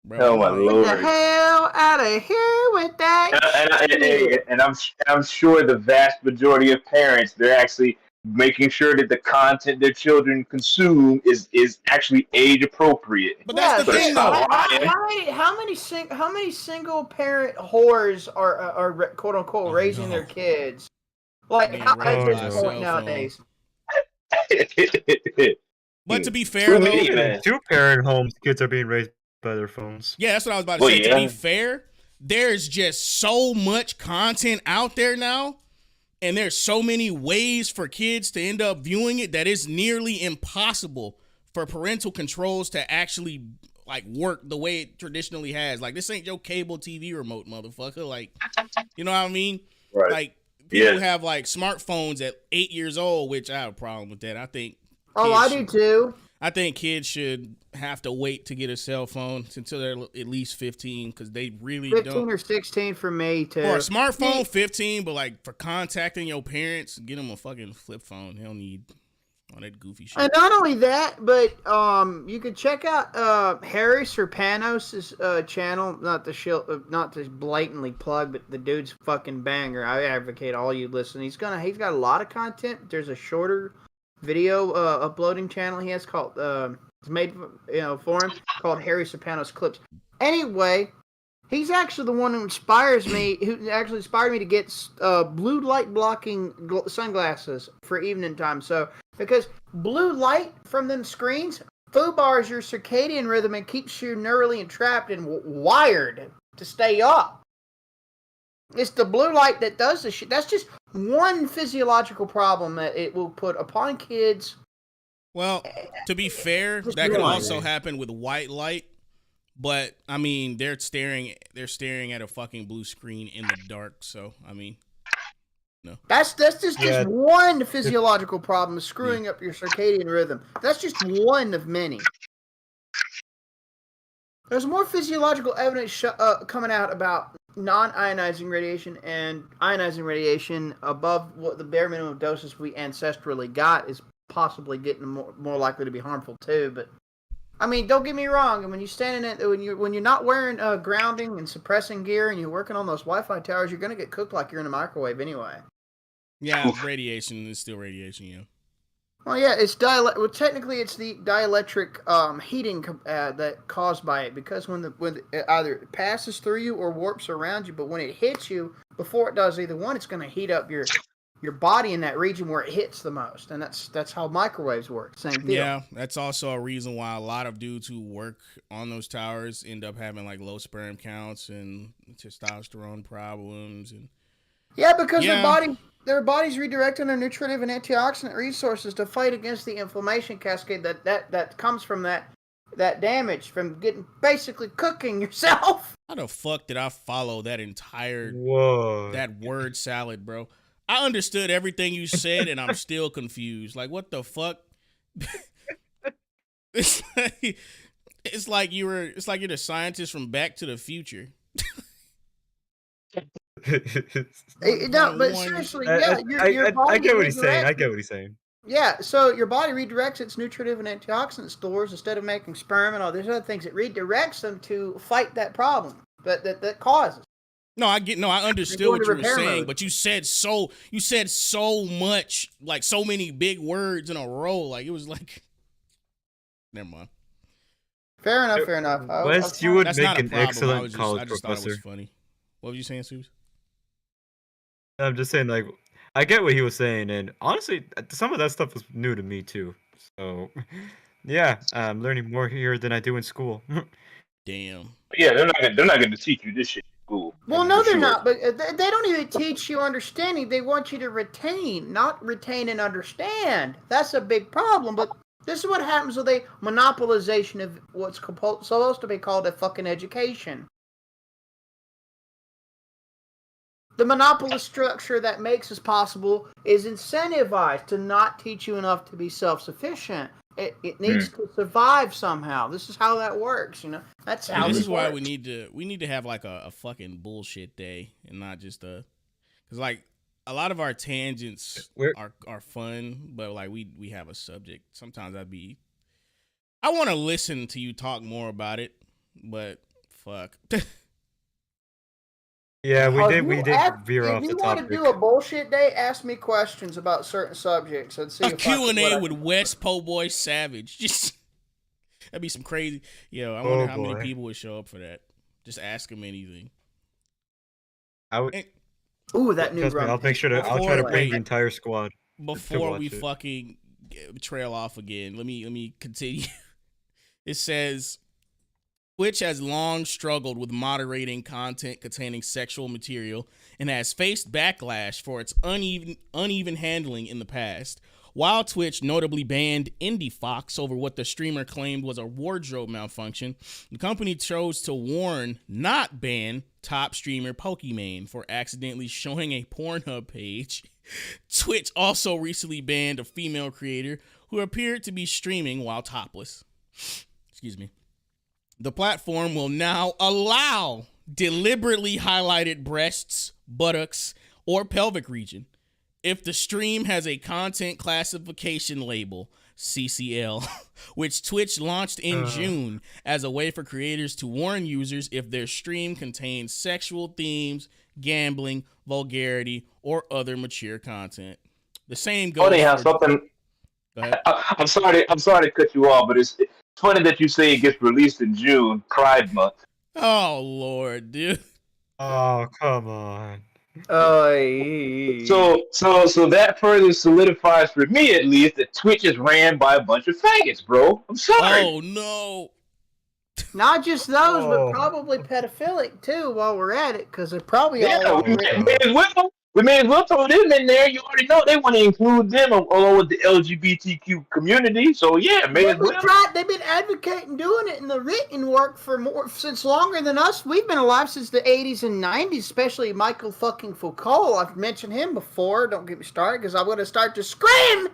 bro, Oh my like, lord. Get the hell out of here with that shit. And I'm sure the vast majority of parents, they're actually making sure that the content their children consume is actually age appropriate. But that's the But thing, it's though. not lying. How many single parent whores are quote unquote raising their kids? Like Man, how, raised at by this a point cell phone. nowadays. But to be Too fair, though, many, Even man. in two-parent homes, kids are being raised by their phones. yeah, that's what I was about to Well, say. To yeah. be fair, there's just so much content out there now, and there's so many ways for kids to end up viewing it that it's nearly impossible for parental controls to actually like work the way it traditionally has. Like, this ain't your cable TV remote, motherfucker. Like, you know what I mean? Right. Like, people Yeah. have like smartphones at 8 years old, which I have a problem with that. I think Oh, I kids do too. I think kids should have to wait to get a cell phone until they're at least 15, because they really 15 don't. or 16 for me too. For a smartphone, 15, but like for contacting your parents, get them a fucking flip phone. They don't need all that goofy shit. And not only that, but you could check out Harry Serpanos' channel. Not to blatantly plug, but the dude's fucking banger. I advocate all you listen. He's got a lot of content. There's a shorter video uploading channel he has called it's made for him called Harry Serpanos Clips. Anyway, he's actually the one who inspired me to get blue light blocking sunglasses for evening time. So because blue light from them screens foobars your circadian rhythm and keeps you neurally entrapped and wired to stay up. It's the blue light that does this shit. That's just one physiological problem that it will put upon kids. Well, to be fair, Just that can one. also happen with white light. But I mean, they're staring at a fucking blue screen in the dark. So I mean, no. That's just Yeah. one physiological problem screwing up your circadian rhythm. That's just one of many. There's more physiological evidence coming out about non-ionizing radiation and ionizing radiation above what the bare minimum doses we ancestrally got is possibly getting more likely to be harmful too. But I mean, don't get me wrong. When you're not wearing grounding and suppressing gear and you're working on those Wi-Fi towers, you're gonna get cooked like you're in a microwave anyway. Yeah, radiation is still radiation. Yeah. Well, yeah, it's Well, technically, it's the dielectric heating that caused by it, because when it either passes through you or warps around you, but when it hits you, before it does either one, it's going to heat up your body in that region where it hits the most, and that's how microwaves work. Same deal. Yeah, that's also a reason why a lot of dudes who work on those towers end up having like low sperm counts and testosterone problems and. Yeah, because their body's redirecting their nutritive and antioxidant resources to fight against the inflammation cascade that comes from that damage from basically cooking yourself. How the fuck did I follow that entire Whoa. that word salad, bro? I understood everything you said, and I'm still confused. Like, what the fuck? It's like you're the scientist from Back to the Future. No, but seriously, yeah, your body I get what he's redirects- saying. I get what he's saying. Yeah, so your body redirects its nutritive and antioxidant stores instead of making sperm and all these other things. It redirects them to fight that problem that causes. No, I understood what you were saying, mode. but you said so much, like so many big words in a row. Like it was like, never mind. Fair enough. Wes, you would That's make not a an problem. excellent I college just thought it professor. was funny. What were you saying, Suze? I'm just saying, like, I get what he was saying, and honestly, some of that stuff was new to me too. So, yeah, I'm learning more here than I do in school. Damn. Yeah, they're not going to teach you this shit in school. Well, I mean, no, for they're sure. not. But they don't even teach you understanding. They want you to retain, not retain and understand. That's a big problem. But this is what happens with a monopolization of what's supposed to be called a fucking education. The monopolist structure that makes this possible is incentivized to not teach you enough to be self-sufficient. It needs to survive somehow. This is how that works, you know. That's how This this is why works. we need to have like a fucking bullshit day and not just because like a lot of our tangents are fun, but like we have a subject. Sometimes I want to listen to you talk more about it, but fuck. Yeah, we did veer off If the you want topic. to do a bullshit day, ask me questions about certain subjects and see A if I can- Q&A what I with can- West Po Boy Savage. Just that'd be some crazy. Yo, I wonder how many boy. people would show up for that. Just ask him anything. I would. And Ooh, that new Trust me, rum. I'll make sure to. I'll try to bring the entire squad. before watch we it. fucking trail off again, let me continue. It says Twitch has long struggled with moderating content containing sexual material and has faced backlash for its uneven handling in the past. While Twitch notably banned Indie Fox over what the streamer claimed was a wardrobe malfunction, the company chose to not ban top streamer Pokimane for accidentally showing a Pornhub page. Twitch also recently banned a female creator who appeared to be streaming while topless. Excuse me. The platform will now allow deliberately highlighted breasts, buttocks, or pelvic region if the stream has a content classification label, CCL, which Twitch launched in June as a way for creators to warn users if their stream contains sexual themes, gambling, vulgarity, or other mature content. The same goes Funny how for... something. Go ahead. I'm sorry to cut you off, but it's funny that you say it gets released in June, Pride Month. Oh, Lord, dude. Oh, come on. So that further solidifies for me at least that Twitch is ran by a bunch of faggots, bro. I'm sorry. Oh, no. Not just those, but Oh. probably pedophilic too. While we're at it, because they're probably Yeah, all. we may as well throw them in there. You already know they want to include them along with the LGBTQ community. So yeah, may as well. They've been advocating doing it in the written work since longer than us. We've been alive since the 80s and 90s, especially Michael fucking Foucault. I've mentioned him before. Don't get me started, because I'm going to start to scream.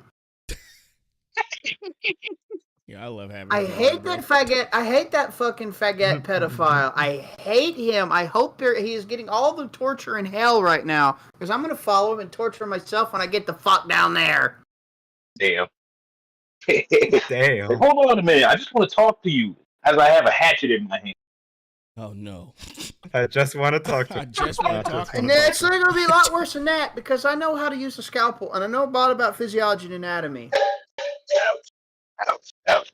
Yeah, I love having. I hate that faggot. I hate that fucking faggot pedophile. I hate him. I hope he is getting all the torture in hell right now, because I'm going to follow him and torture myself when I get the fuck down there. Damn. Damn. Hold on a minute. I just want to talk to you as I have a hatchet in my hand. Oh no. I just want to talk to I just want to talk to And him. it's going to be a lot worse than that because I know how to use a scalpel and I know a lot about physiology and anatomy. Ouch.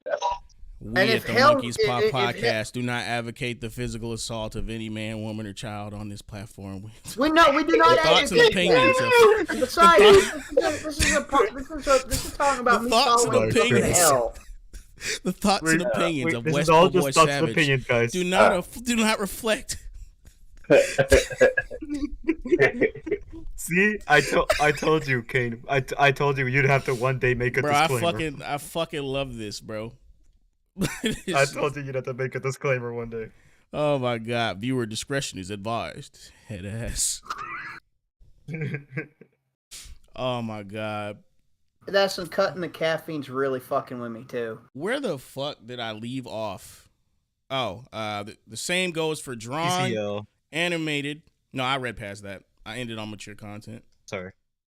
We And at if the hell- Monkeys Paw if- podcast do not advocate the physical assault of any man, woman, or child on this platform. We do not Thoughts and advocate opinions that. of Besides, this is talking about The me thoughts and following fucking opinions. hell. the thoughts and opinions of This West is all Boy just thoughts and Savage opinions, guys. do not reflect. See, I told you, Kaine. I told you you'd have to one day make a Bro, disclaimer. I fucking love this, bro. I told you you'd have to make a disclaimer one day. Oh my god, viewer discretion is advised. Head ass. Oh my god. That's some cutting the caffeine's really fucking with me too. Where the fuck did I leave off? Oh, the same goes for drawn, ECL. animated. No, I read past that. I ended on mature content. Sorry.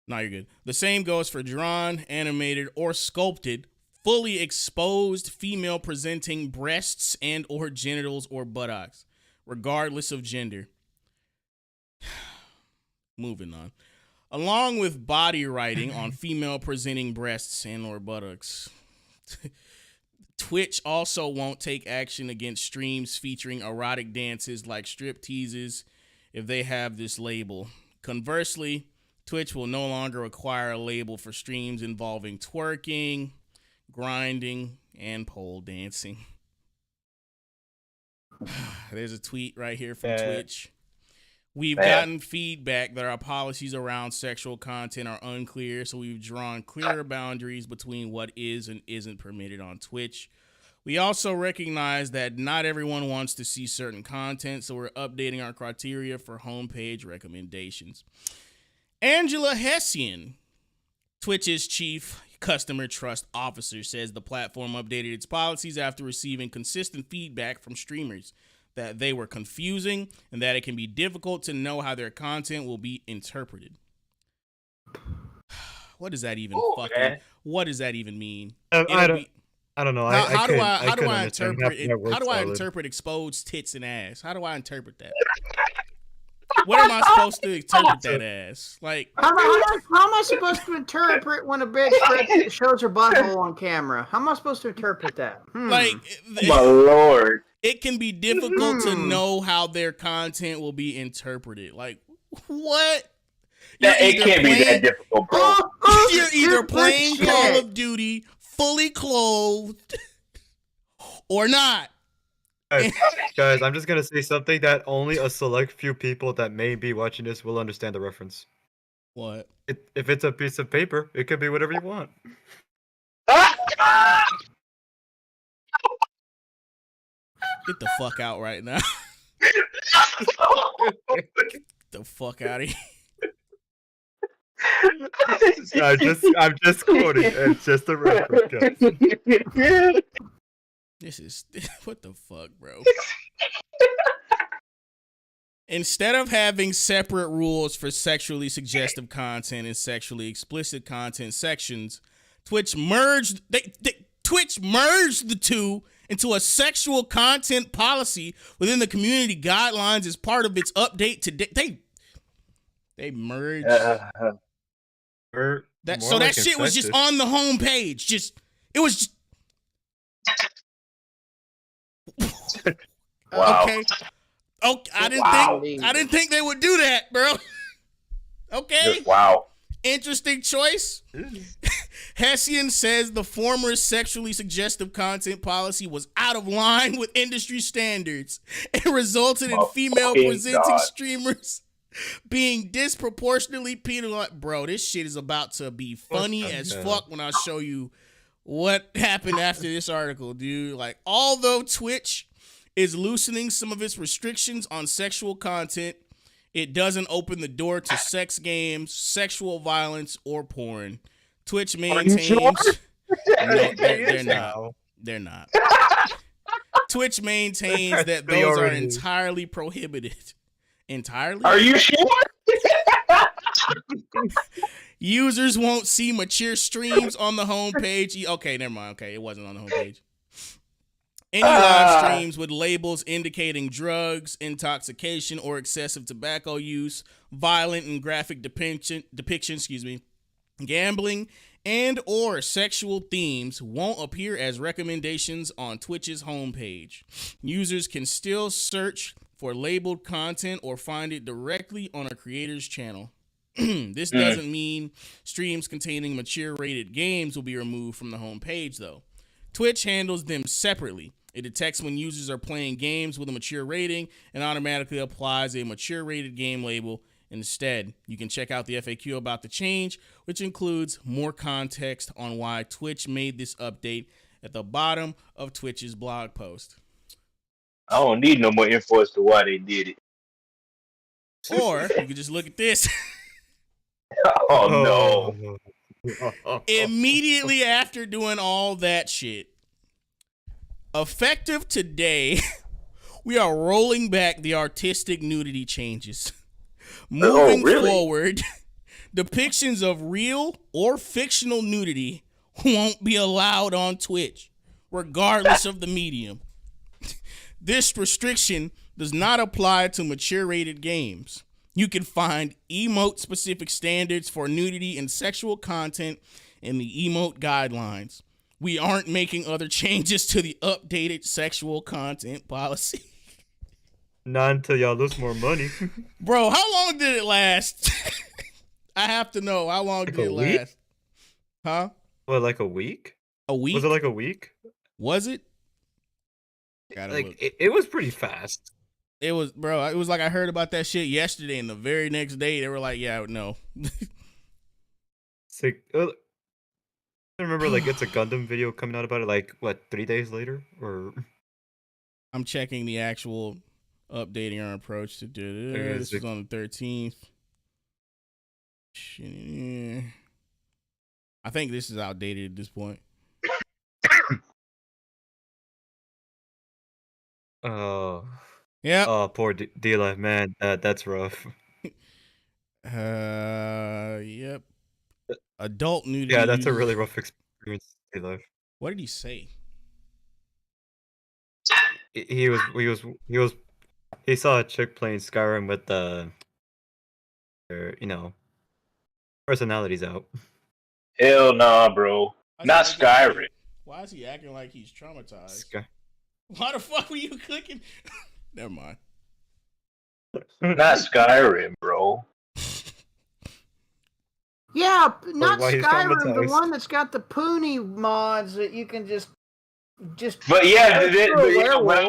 No, you're good. The same goes for drawn, animated, or sculpted, fully exposed female presenting breasts and or genitals or buttocks, regardless of gender. Moving on. Along with body writing on female presenting breasts and or buttocks. Twitch also won't take action against streams featuring erotic dances like strip teases if they have this label. Conversely, Twitch will no longer require a label for streams involving twerking, grinding, and pole dancing. There's a tweet right here from Twitch. We've gotten feedback that our policies around sexual content are unclear, so we've drawn clearer boundaries between what is and isn't permitted on Twitch. We also recognize that not everyone wants to see certain content, so we're updating our criteria for homepage recommendations. Angela Hessian, Twitch's chief customer trust officer, says the platform updated its policies after receiving consistent feedback from streamers that they were confusing and that it can be difficult to know how their content will be interpreted. What does that even what does that even mean? I don't know. How do I interpret interpret exposed tits and ass? How do I interpret that? What am I supposed to interpret that as? Like, how am I supposed to interpret when a bitch shows her butthole on camera? How am I supposed to interpret that? Like, my lord, it can be difficult to know how their content will be interpreted. Like, what? It can't be that difficult, bro. You're either playing Call of Duty fully clothed or not. Guys, I'm just gonna say something that only a select few people that may be watching this will understand the reference. What? If it's a piece of paper, it could be whatever you want. Get the fuck out right now. Get the fuck out of here. I'm just quoting. It's just a reference, guys. This is what the fuck, bro. Instead of having separate rules for sexually suggestive content and sexually explicit content sections, Twitch merged the two into a sexual content policy within the community guidelines as part of its update today. They merged that, so that shit was just on the homepage. It was just Wow. Okay. I didn't think they would do that, bro. Okay. Just wow. Interesting choice. Hessian says the former sexually suggestive content policy was out of line with industry standards and resulted in female presenting streamers being disproportionately penalized. Bro, this shit is about to be funny as fuck when I show you what happened after this article, dude. Like, although Twitch is loosening some of its restrictions on sexual content, it doesn't open the door to sex games, sexual violence, or porn. Twitch maintains... Sure? No, they're not. They're not. Twitch maintains that those are entirely prohibited. Entirely? Are you sure? Users won't see mature streams on the homepage. Okay, never mind. Okay, it wasn't on the homepage. Any live streams with labels indicating drugs, intoxication, or excessive tobacco use, violent and graphic depiction, gambling, and or sexual themes won't appear as recommendations on Twitch's homepage. Users can still search for labeled content or find it directly on a creator's channel. This doesn't mean streams containing mature rated games will be removed from the homepage, though. Twitch handles them separately. It detects when users are playing games with a mature rating and automatically applies a mature rated game label instead. You can check out the FAQ about the change, which includes more context on why Twitch made this update at the bottom of Twitch's blog post. I don't need no more info as to why they did it. Or you can just look at this. Oh no. Immediately after doing all that shit, effective today, we are rolling back the artistic nudity changes. Moving forward, depictions of real or fictional nudity won't be allowed on Twitch, regardless of the medium. This restriction does not apply to mature rated games. You can find emote-specific standards for nudity and sexual content in the emote guidelines. We aren't making other changes to the updated sexual content policy. Not until y'all lose more money. Bro, how long did it last? I have to know. How long did it last? Huh? What, like a week? A week? Was it like a week? Was it? It was pretty fast. It was, bro. It was like I heard about that shit yesterday, and the very next day they were like, "Yeah, no." Sick. I remember, like, it's a Gundam video coming out about it, like, what, 3 days later? Or I'm checking the actual updating our approach to do this. This was on the 13th. I think this is outdated at this point. Oh. Yeah. Oh, poor D-Life, man. That's rough. Yep. Adult nudity. Yeah, that's a really rough experience, D-Life. What did he say? He saw a chick playing Skyrim with their, personalities out. Hell nah, bro. Not Skyrim. Why is he acting like he's traumatized? Why the fuck were you clicking? Never mind. Not Skyrim, bro. Yeah, not Skyrim, the traumatized. one that's got the Poonie mods that you can just. But yeah, when I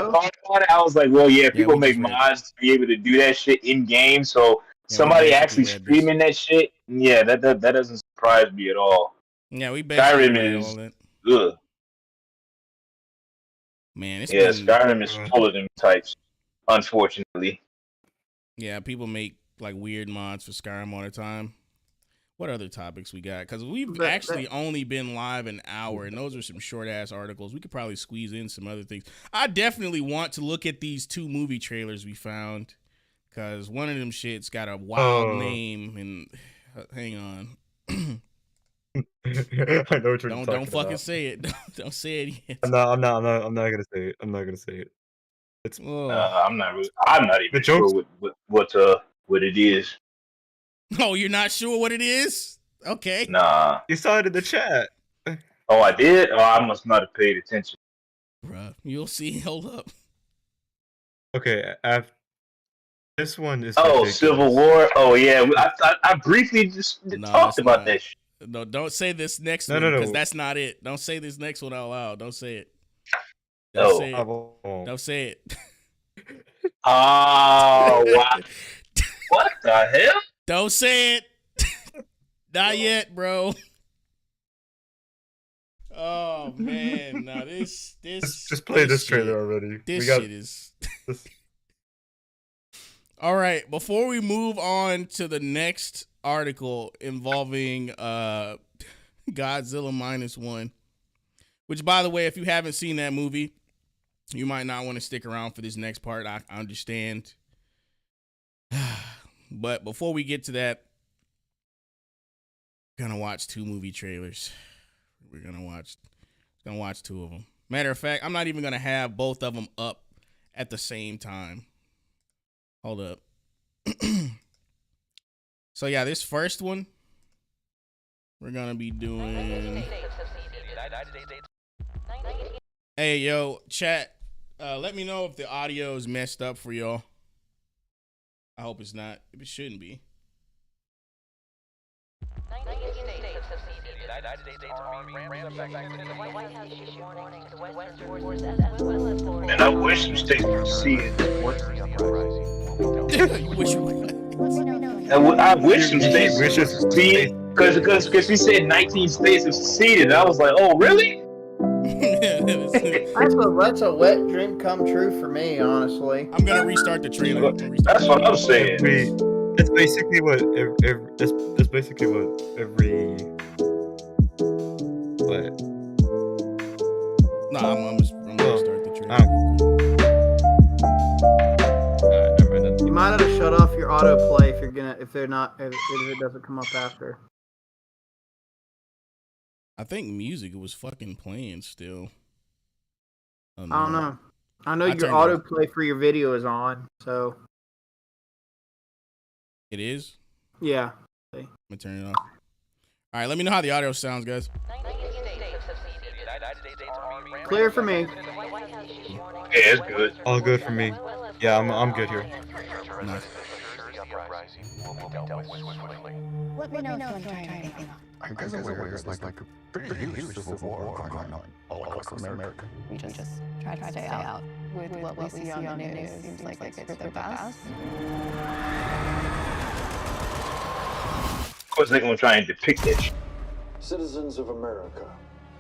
thought about it, I was like, well, yeah, people make mods to be able to do that shit in game. So somebody actually streaming that shit, yeah, that doesn't surprise me at all. Yeah, we basically Skyrim is all that. good. Man, Skyrim is full of them types, unfortunately. Yeah, people make like weird mods for Skyrim all the time. What other topics we got? Because we've actually only been live an hour, and those are some short-ass articles. We could probably squeeze in some other things. I definitely want to look at these 2 movie trailers we found, because one of them shits got a wild name, and hang on. I know what you're talking Don't fucking about. say it. Don't say it yet. I'm not gonna say it. I'm not gonna say it. It's I'm not even sure what it is. Oh, you're not sure what it is? Okay. Nah. You saw it in the chat. Oh, I did? Oh, I must not have paid attention. Bruh, you'll see. Hold up. Okay, this one is. Oh, ridiculous. Civil War. Oh yeah, I briefly just talked about that shit. No, don't say this next one because that's not it. Don't say this next one out loud. Don't say it. Don't say it. Don't say it. Oh, wow. What the hell? Don't say it. Not yet, bro. Oh man, now this just play this trailer already. This shit is. All right, before we move on to the next article involving Godzilla -1, which, by the way, if you haven't seen that movie, you might not want to stick around for this next part. I understand. But before we get to that, we're gonna watch 2 movie trailers. We're gonna watch 2 of them. Matter of fact, I'm not even gonna have both of them up at the same time. Hold up. So yeah, this first one we're gonna be doing. Hey yo, chat. Let me know if the audio is messed up for y'all. I hope it's not. It shouldn't be. And I wish some states would see it. You wish you would. I wish some states would see it. Because we said 19 states have seceded. And I was like, oh, really? That's a wet dream come true for me, honestly. I'm gonna restart the trailer. That's what I'm saying. That's basically what that's basically what every. What? Nah, I'm gonna start the trailer. Never mind. You might have to shut off your autoplay if it doesn't come up after. I think music was fucking playing still. I don't know. I know your autoplay for your video is on, so. It is? Yeah. Let me turn it off. All right, let me know how the audio sounds, guys. Clear for me. Yeah, it's good. All good for me. Yeah, I'm good here. Nice. Let me know if you want to try anything. I guess there's like a pretty huge civil war going on all across America. We just try to stay out. With what we see on the news, seems like it's for the best. Of course, they're going to try and depict that shit. Citizens of America,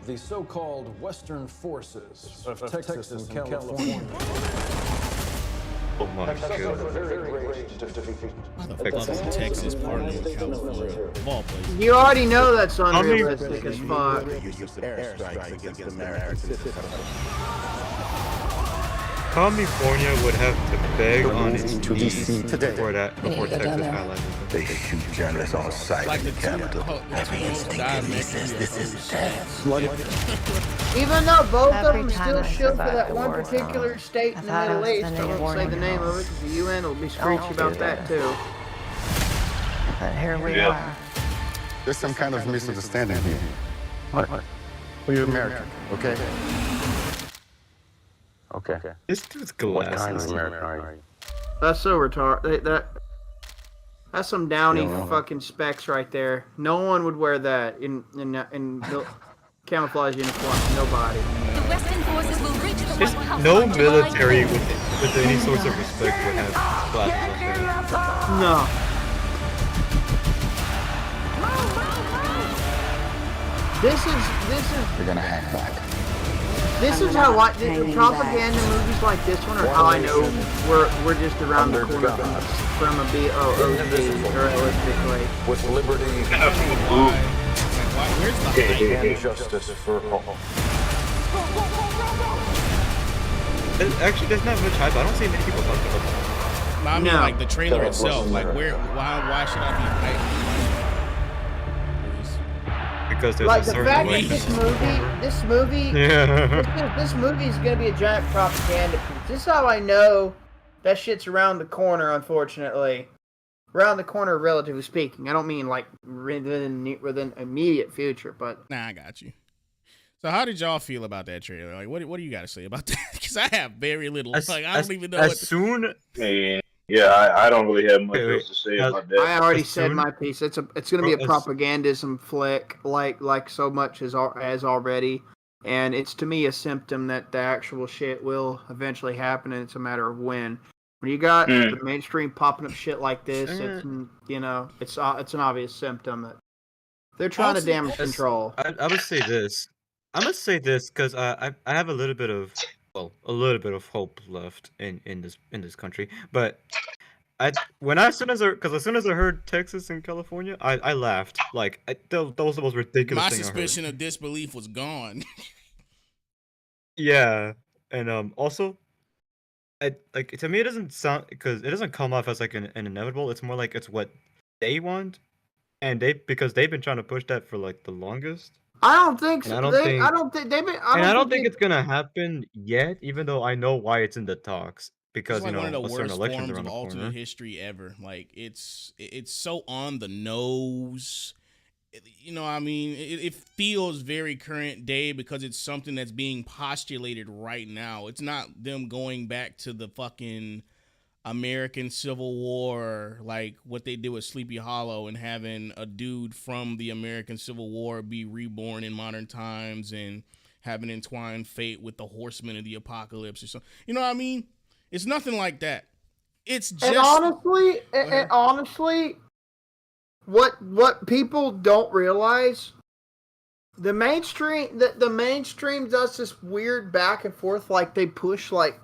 the so-called Western forces of Texas and California. Oh my god. Why the fuck is Texas partnering with California? Of all places. You already know that's unrealistic as fuck. California would have to beg on its knees before Texas allies. They shoot journalists on sight Like in the the Capitol. Every instinct in me says this is death. Even though both of Every them time still I show for survive that a one war particular zone, state in I the thought I Middle was East, I sending a won't say warning the name of it else. because the UN will be screechy Don't about do that that. too. But here we Yeah. are. There's some kind of misunderstanding here. What? Well, you're American, okay? Okay. This dude's What kind of glasses. American are you? That's so retarded. That's some downy You know. fucking specs right there. No one would wear that in camouflage uniform. Nobody. The Western forces will reach the There's White House no on July military 3rd. with any sorts of respect would have glasses like that. No. This is You're gonna hang back. This is how the propaganda movies like this one are how I know we're just around the corner from a BOOD realistically. With liberty Where's the hype? and justice for all. Actually, there's not much hype. I don't see many people talking about that. No, I mean No. like the trailer itself. Like why should I be hyped? Because there's Like a the certain fact way. that this movie Yeah. this movie is gonna be a giant propaganda piece. This is how I know that shit's around the corner. Unfortunately, around the corner, relatively speaking. I don't mean like within immediate future, but Nah, I got you. So how did y'all feel about that trailer? Like, what do you got to say about that? Because I have very little. I don't even know what. Soon. Yeah, I don't really have much else to say about that. I already said my piece. It's gonna be a propagandism flick, like so much as already, and it's to me a symptom that the actual shit will eventually happen, and it's a matter of when. When you got the mainstream popping up shit like this, it's an obvious symptom that they're trying to damage control. I would say this. I'm gonna say this because I have a little bit of hope left in this country, but as soon as I heard Texas and California, I laughed. Like that was the most ridiculous My thing suspicion of disbelief was gone. Yeah, and also, to me it doesn't sound because it doesn't come off as like an inevitable. It's more like it's what they want, and because they've been trying to push that for like the longest. I don't think And so. I don't think, I don't think they've been. and I don't think it's gonna happen yet, even though I know why it's in the talks. It's Because like one of the certain worst elections forms around of the alternate corner. history ever. Like it's so on the nose. You know, I mean, it feels very current day because it's something that's being postulated right now. It's not them going back to the fucking American Civil War, like what they did with Sleepy Hollow, and having a dude from the American Civil War be reborn in modern times and having entwined fate with the horsemen of the apocalypse or something. You know what I mean? It's nothing like that. It's just and honestly, what people don't realize, the mainstream does this weird back and forth, like they push like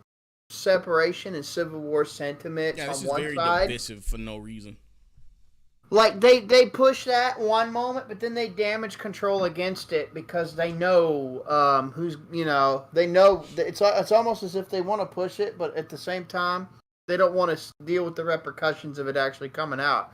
separation and Civil War sentiments this on is one very side. divisive for no reason. Like they push that one moment, but then they damage control against it because they know who's they know it's almost as if they want to push it, but at the same time they don't want to deal with the repercussions of it actually coming out.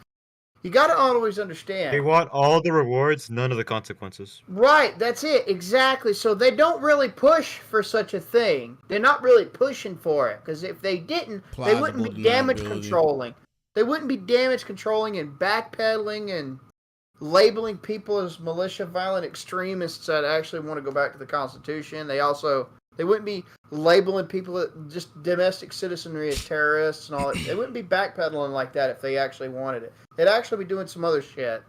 You got to always understand. They want all the rewards, none of the consequences. Right, that's it, exactly. So they don't really push for such a thing. They're not really pushing for it, because if they didn't, they wouldn't be damage controlling. They wouldn't be damage controlling and backpedaling and labeling people as militia violent extremists that actually want to go back to the Constitution. They wouldn't be labeling people that just domestic citizenry as terrorists and all that. They wouldn't be backpedaling like that if they actually wanted it. They'd actually be doing some other shit.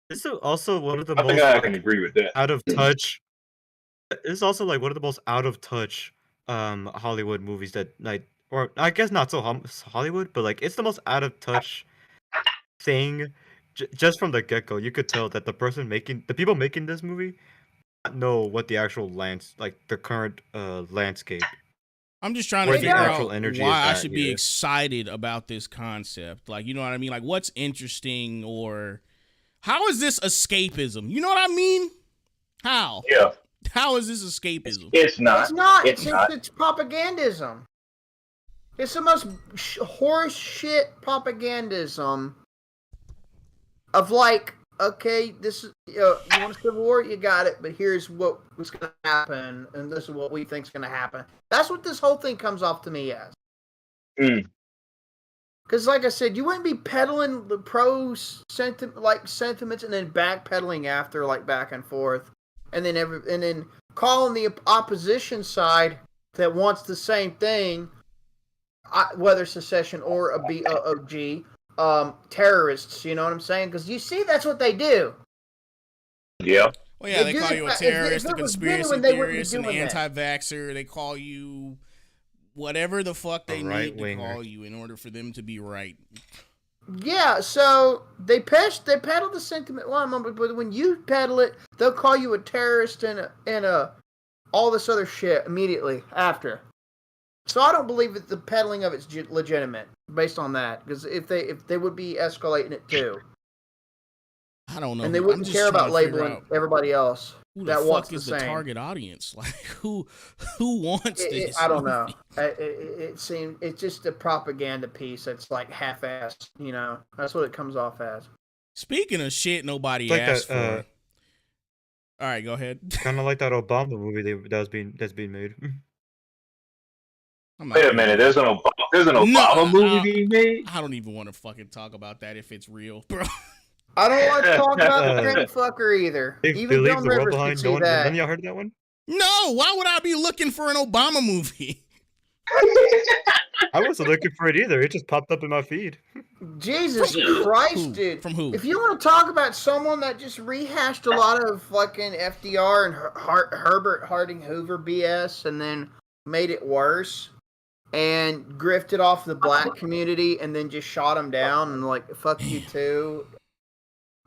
This is also one of the I most think I can agree with that. out of touch. It's also like one of the most out of touch Hollywood movies that like, or I guess not so Hollywood, but like it's the most out of touch thing. Just from the get go, you could tell that the people making this movie know what the actual the current landscape. I'm just trying to Where the figure actual out energy why I is at should be here. excited about this concept. Like, you know what I mean? Like, what's interesting, or how is this escapism? You know what I mean? How? Yeah. How is this escapism? It's not. It's not. It's not. It's propagandism. It's the most horse shit propagandism of like, okay, this is you want a civil war, you got it, but here's what's going to happen, and this is what we think's going to happen. That's what this whole thing comes off to me as. Because, like I said, you wouldn't be peddling the sentiments and then backpedaling after, like back and forth, and then calling the opposition side that wants the same thing, whether secession or a BOG, terrorists. You know what I'm saying? Because you see, that's what they do. Yeah. Well, yeah, they call you a terrorist, a conspiracy theorist, an anti-vaxxer. They call you whatever the fuck they need to call you in order for them to be right. Yeah, so they peddle the sentiment one moment, but when you peddle it, they'll call you a terrorist and all this other shit immediately after. So I don't believe that the peddling of it's legitimate based on that, because if they would be escalating it too. I don't know. And they wouldn't care about labeling everybody else that wants the same. Who the fuck is the target audience? Like, who wants this? I don't know. It seems it's just a propaganda piece that's like half-assed. You know, that's what it comes off as. Speaking of shit nobody asked for. All right, go ahead. Kind of like that Obama movie that's being made. Wait a minute. There's an Obama movie being made. I don't even want to fucking talk about that if it's real, bro. I don't want to talk about the crank fucker either. Even Joan Rivers could see that. None of y'all heard that one? No, why would I be looking for an Obama movie? I wasn't looking for it either. It just popped up in my feed. Jesus Christ, dude. From who? If you want to talk about someone that just rehashed a lot of fucking FDR and Herbert Harding Hoover BS and then made it worse and grifted off the black community and then just shot him down and like, fuck you too.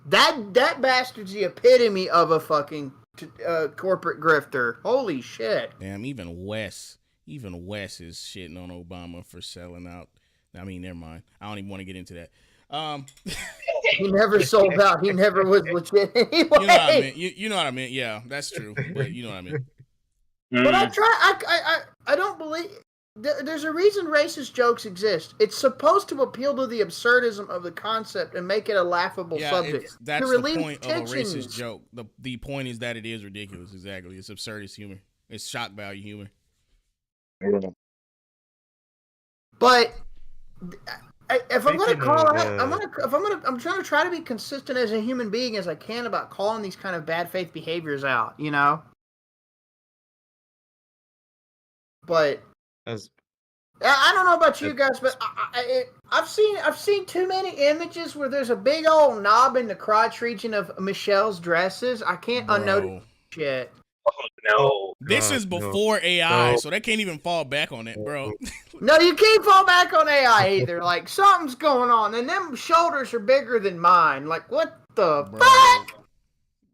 That bastard's the epitome of a fucking corporate grifter. Holy shit. Damn, even Wes is shitting on Obama for selling out. I mean, never mind. I don't even want to get into that. He never sold out. He never was legit anyway. You know what I mean? You know what I mean? Yeah, that's true. But you know what I mean. But I don't believe there's a reason racist jokes exist. It's supposed to appeal to the absurdism of the concept and make it a laughable subject. That's the point of a racist joke. The point is that it is ridiculous. Exactly. It's absurdist humor. It's shock value humor. But if I'm gonna call out, I'm trying to try to be consistent as a human being as I can about calling these kind of bad faith behaviors out, you know. But I don't know about you guys, but I've seen too many images where there's a big old knob in the crotch region of Michelle's dresses. I can't unnotice shit. Oh no! This is before AI, so they can't even fall back on it, bro. No, you can't fall back on AI either. Like, something's going on, and them shoulders are bigger than mine. Like, what the fuck?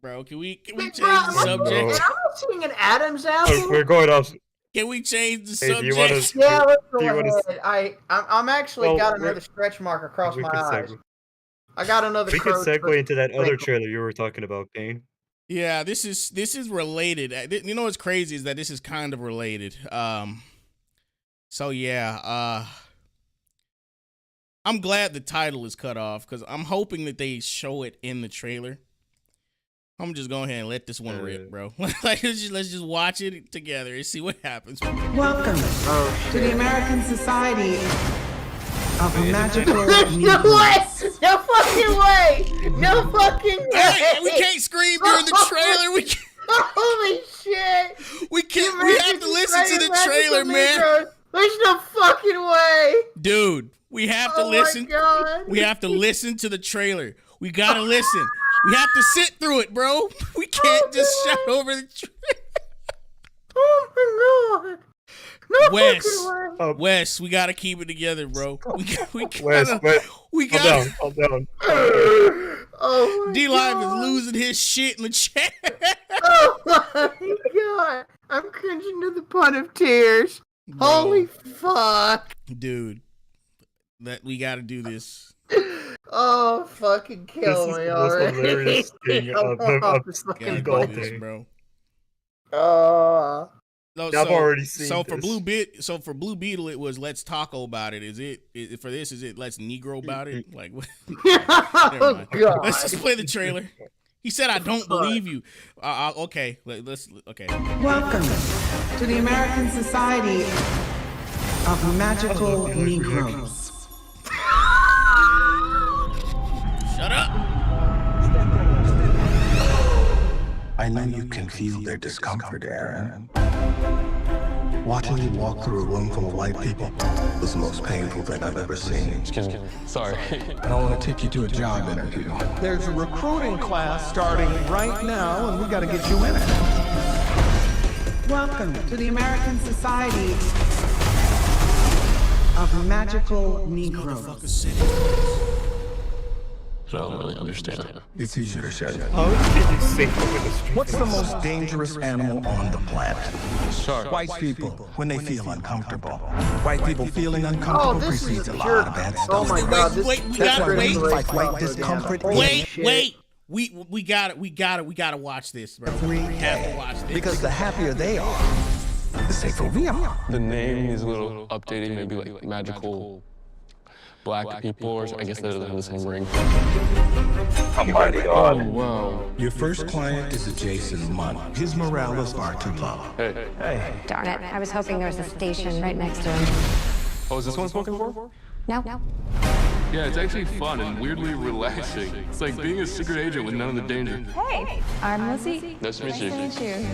Bro, can we change the subject? I'm not seeing an Adam's apple. We're going off. Can we change the Hey, subject? Yeah, let's go ahead. I'm actually got another stretch mark across my eyes. I got another. We could segue into that other trailer you were talking about, Kaine. Yeah, this is related. You know what's crazy is that this is kind of related. So yeah, I'm glad the title is cut off because I'm hoping that they show it in the trailer. I'm just going ahead and let this one rip, bro. Like, let's just watch it together and see what happens. Welcome to the American Society of Magical No way! No fucking way! No fucking way! Hey, we can't scream during the trailer. We can't. Holy shit! We can't. We have to listen to the trailer, man. There's no fucking way, dude. We have to listen. We have to listen to the trailer. We gotta listen. We have to sit through it, bro. We can't just shout over the trailer. Oh my god. No Wes, we gotta keep it together, bro. We Wes, gotta. Calm down. Oh D-Live is losing his shit in the chat. Oh my god. I'm cringing to the point of tears. Bro. Holy fuck. Dude. We gotta do this. Oh, fucking kill me already. Hilarious thing bro. I've already seen so this. For Blue Beetle, it was let's taco about it. Is it let's Negro about it? Like, oh god. Let's just play the trailer. He said, "I don't believe you." Okay, let's. Okay. Welcome to the American Society of Magical Negroes. Shut up. I know you can feel their discomfort, Aaron. Watching you walk through a room full of white people was the most painful thing I've ever seen. Excuse me. Sorry. And I want to take you to a job interview. There's a recruiting class starting right now, and we got to get you in it. Welcome to the American Society of Magical Negroes. I don't really understand it. It's easier to say. How can you sync with the street? What's the most dangerous animal on the planet? Shark. White people, when they feel uncomfortable. White people feeling uncomfortable precedes a lot of bad stuff. Oh my god, wait, That's why we fight white discomfort. Wait. We gotta watch this, bro. We have to watch this. Because the happier they are, the safer we are. The name is a little updating, maybe like magical black people, or I guess that doesn't have the same ring. Oh my god. Oh, wow. Your first client is a Jason Munn. His morale is far too low. Hey. Darn it, I was hoping there was a station right next to him. Oh, is this one spoken for? No. Yeah, it's actually fun and weirdly relaxing. It's like being a secret agent with none of the danger. Hey, I'm Lizzie. Nice to meet you. Nice to meet you.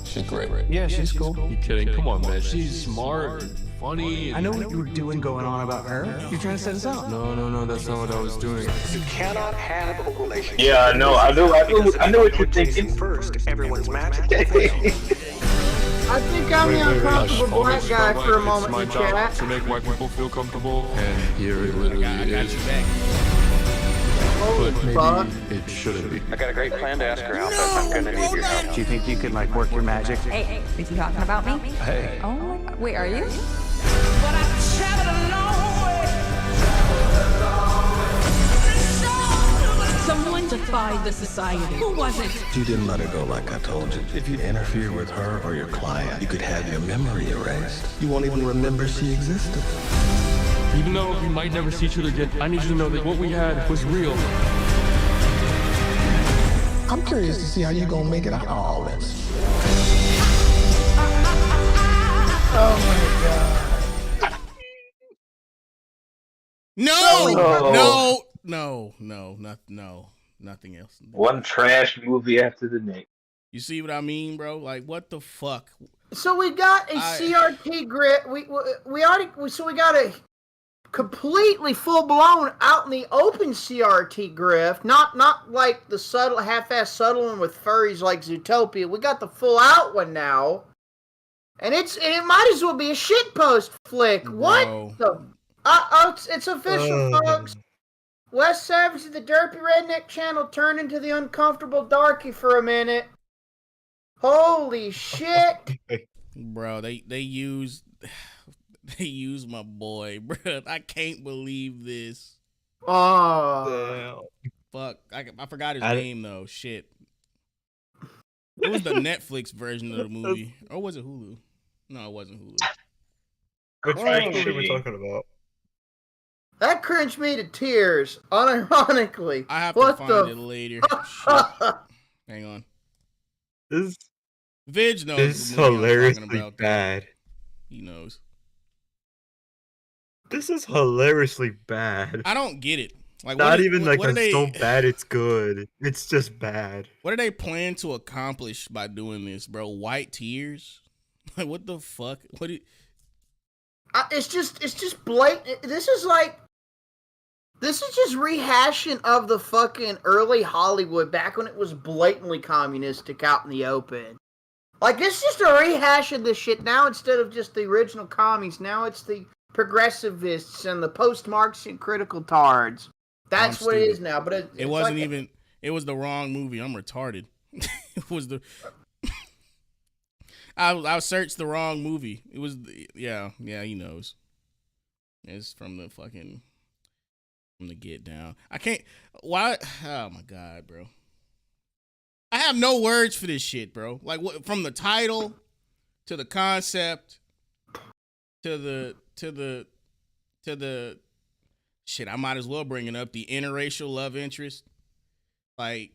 She's great. Yeah, she's cool. You kidding? Come on, man. She's smart and funny. I know what you were doing going on about her. You're trying to set us up. No, that's not what I was doing. You cannot have a relationship. Yeah, I know what you're thinking. First, everyone's magic. I think I'm the uncomfortable black guy for a moment my in job chat. to make white people feel comfortable, and here it literally I got is. you back. But maybe fuck. it shouldn't be. I got a great plan to ask her out, but I'm gonna need your help. Do you think you could like work your magic? Hey, is he talking about me? Hey. Oh my god. Wait, are you? Someone to defy the society. Who was it? You didn't let her go like I told you. If you interfere with her or your client, you could have your memory erased. You won't even remember she existed. Even though we might never see each other again, I need you to know that what we had was real. I'm curious to see how you're gonna make it out of all this. Oh my god. No, nothing else. One trash movie after the next. You see what I mean, bro? Like, what the fuck? So we got a CRT grid. We got a completely full blown out in the open CRT grift. Not like the subtle, half-ass subtle one with furries like Zootopia. We got the full out one now, and it might as well be a shitpost flick. Bro. What the? It's official, folks. Wes Savage of the Derpy Redneck channel turned into the uncomfortable darky for a minute. Holy shit. Bro, they use my boy, bro. I can't believe this. Oh. Fuck. I forgot his name, though. Shit. It was the Netflix version of the movie. Or was it Hulu? No, it wasn't Hulu. Which movie are we talking about? That cringed me to tears, unironically. I have to find it later. Shit. Hang on. Vidge knows. This is hilariously bad. He knows. This is hilariously bad. I don't get it. Like, not even like it's so bad it's good. It's just bad. What do they plan to accomplish by doing this, bro? White tears? Like, what the fuck? It's just blatant. This is just rehashing of the fucking early Hollywood back when it was blatantly communistic out in the open. Like, it's just a rehash of this shit now instead of just the original commies. Now it's the progressivists and the post-Marxian critical tards. That's what it is now. But it wasn't like even. It was the wrong movie. I'm retarded. It was the. I searched the wrong movie. It was yeah. He knows. It's from the Get Down. I can't. Why? Oh my god, bro. I have no words for this shit, bro. Like, what, from the title to the concept to the shit. I might as well bring it up. The interracial love interest. Like,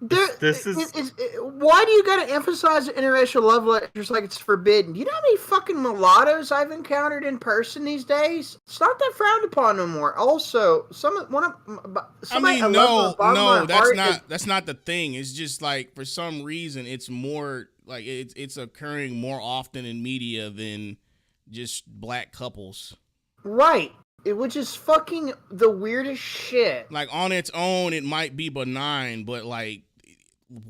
this is why do you gotta emphasize the interracial love interest like it's forbidden? Do you know how many fucking mulattoes I've encountered in person these days? It's not that frowned upon no more. Also, that's not the thing. It's just like, for some reason, it's more like it's occurring more often in media than just black couples. Right. Which is fucking the weirdest shit. Like, on its own, it might be benign, but like,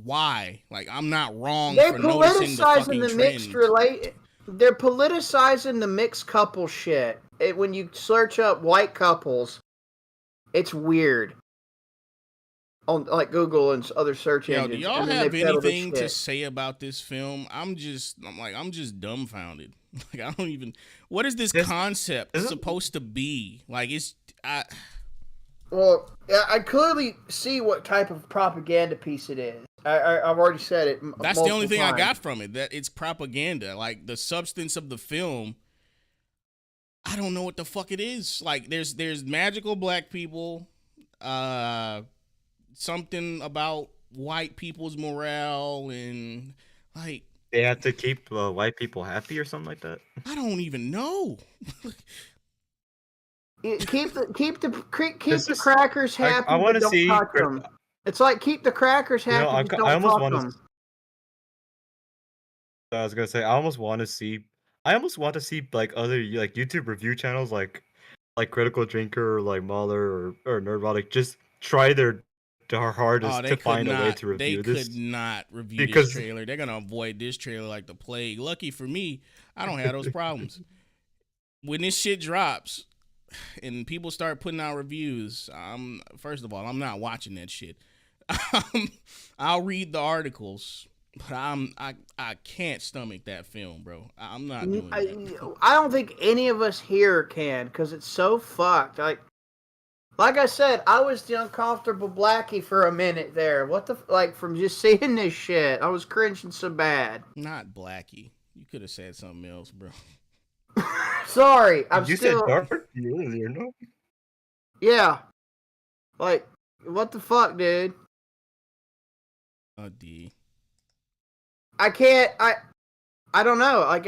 why? Like, I'm not wrong for noticing the fucking trend. They're politicizing the mixed couple shit. When you search up white couples, it's weird. On like Google and other search engines. Do y'all have anything to say about this film? I'm just dumbfounded. Like, I don't even. What is this concept supposed to be? Like, Well, I clearly see what type of propaganda piece it is. I've already said it. That's the only thing I got from it. That it's propaganda. Like, the substance of the film, I don't know what the fuck it is. Like, there's magical black people. Something about white people's morale and like. They have to keep white people happy or something like that. I don't even know. keep the crackers happy. I want to see. Them. It's like keep the crackers happy. I almost want to. I was gonna say I almost want to see like other like YouTube review channels like Critical Drinker or like Mahler or Nerdrotic just try their hardest to find a way to review this. They could not review this trailer. They're gonna avoid this trailer like the plague. Lucky for me, I don't have those problems. When this shit drops and people start putting out reviews, first of all, I'm not watching that shit. I'll read the articles, but I can't stomach that film, bro. I'm not doing that. I don't think any of us here can, because it's so fucked. Like, Like I said, I was the uncomfortable blackie for a minute there. What the from just seeing this shit, I was cringing so bad. Not blackie. You could have said something else, bro. Sorry, You said dark earlier, no? Yeah. Like, what the fuck, dude? Oh, D. I can't. I don't know. Like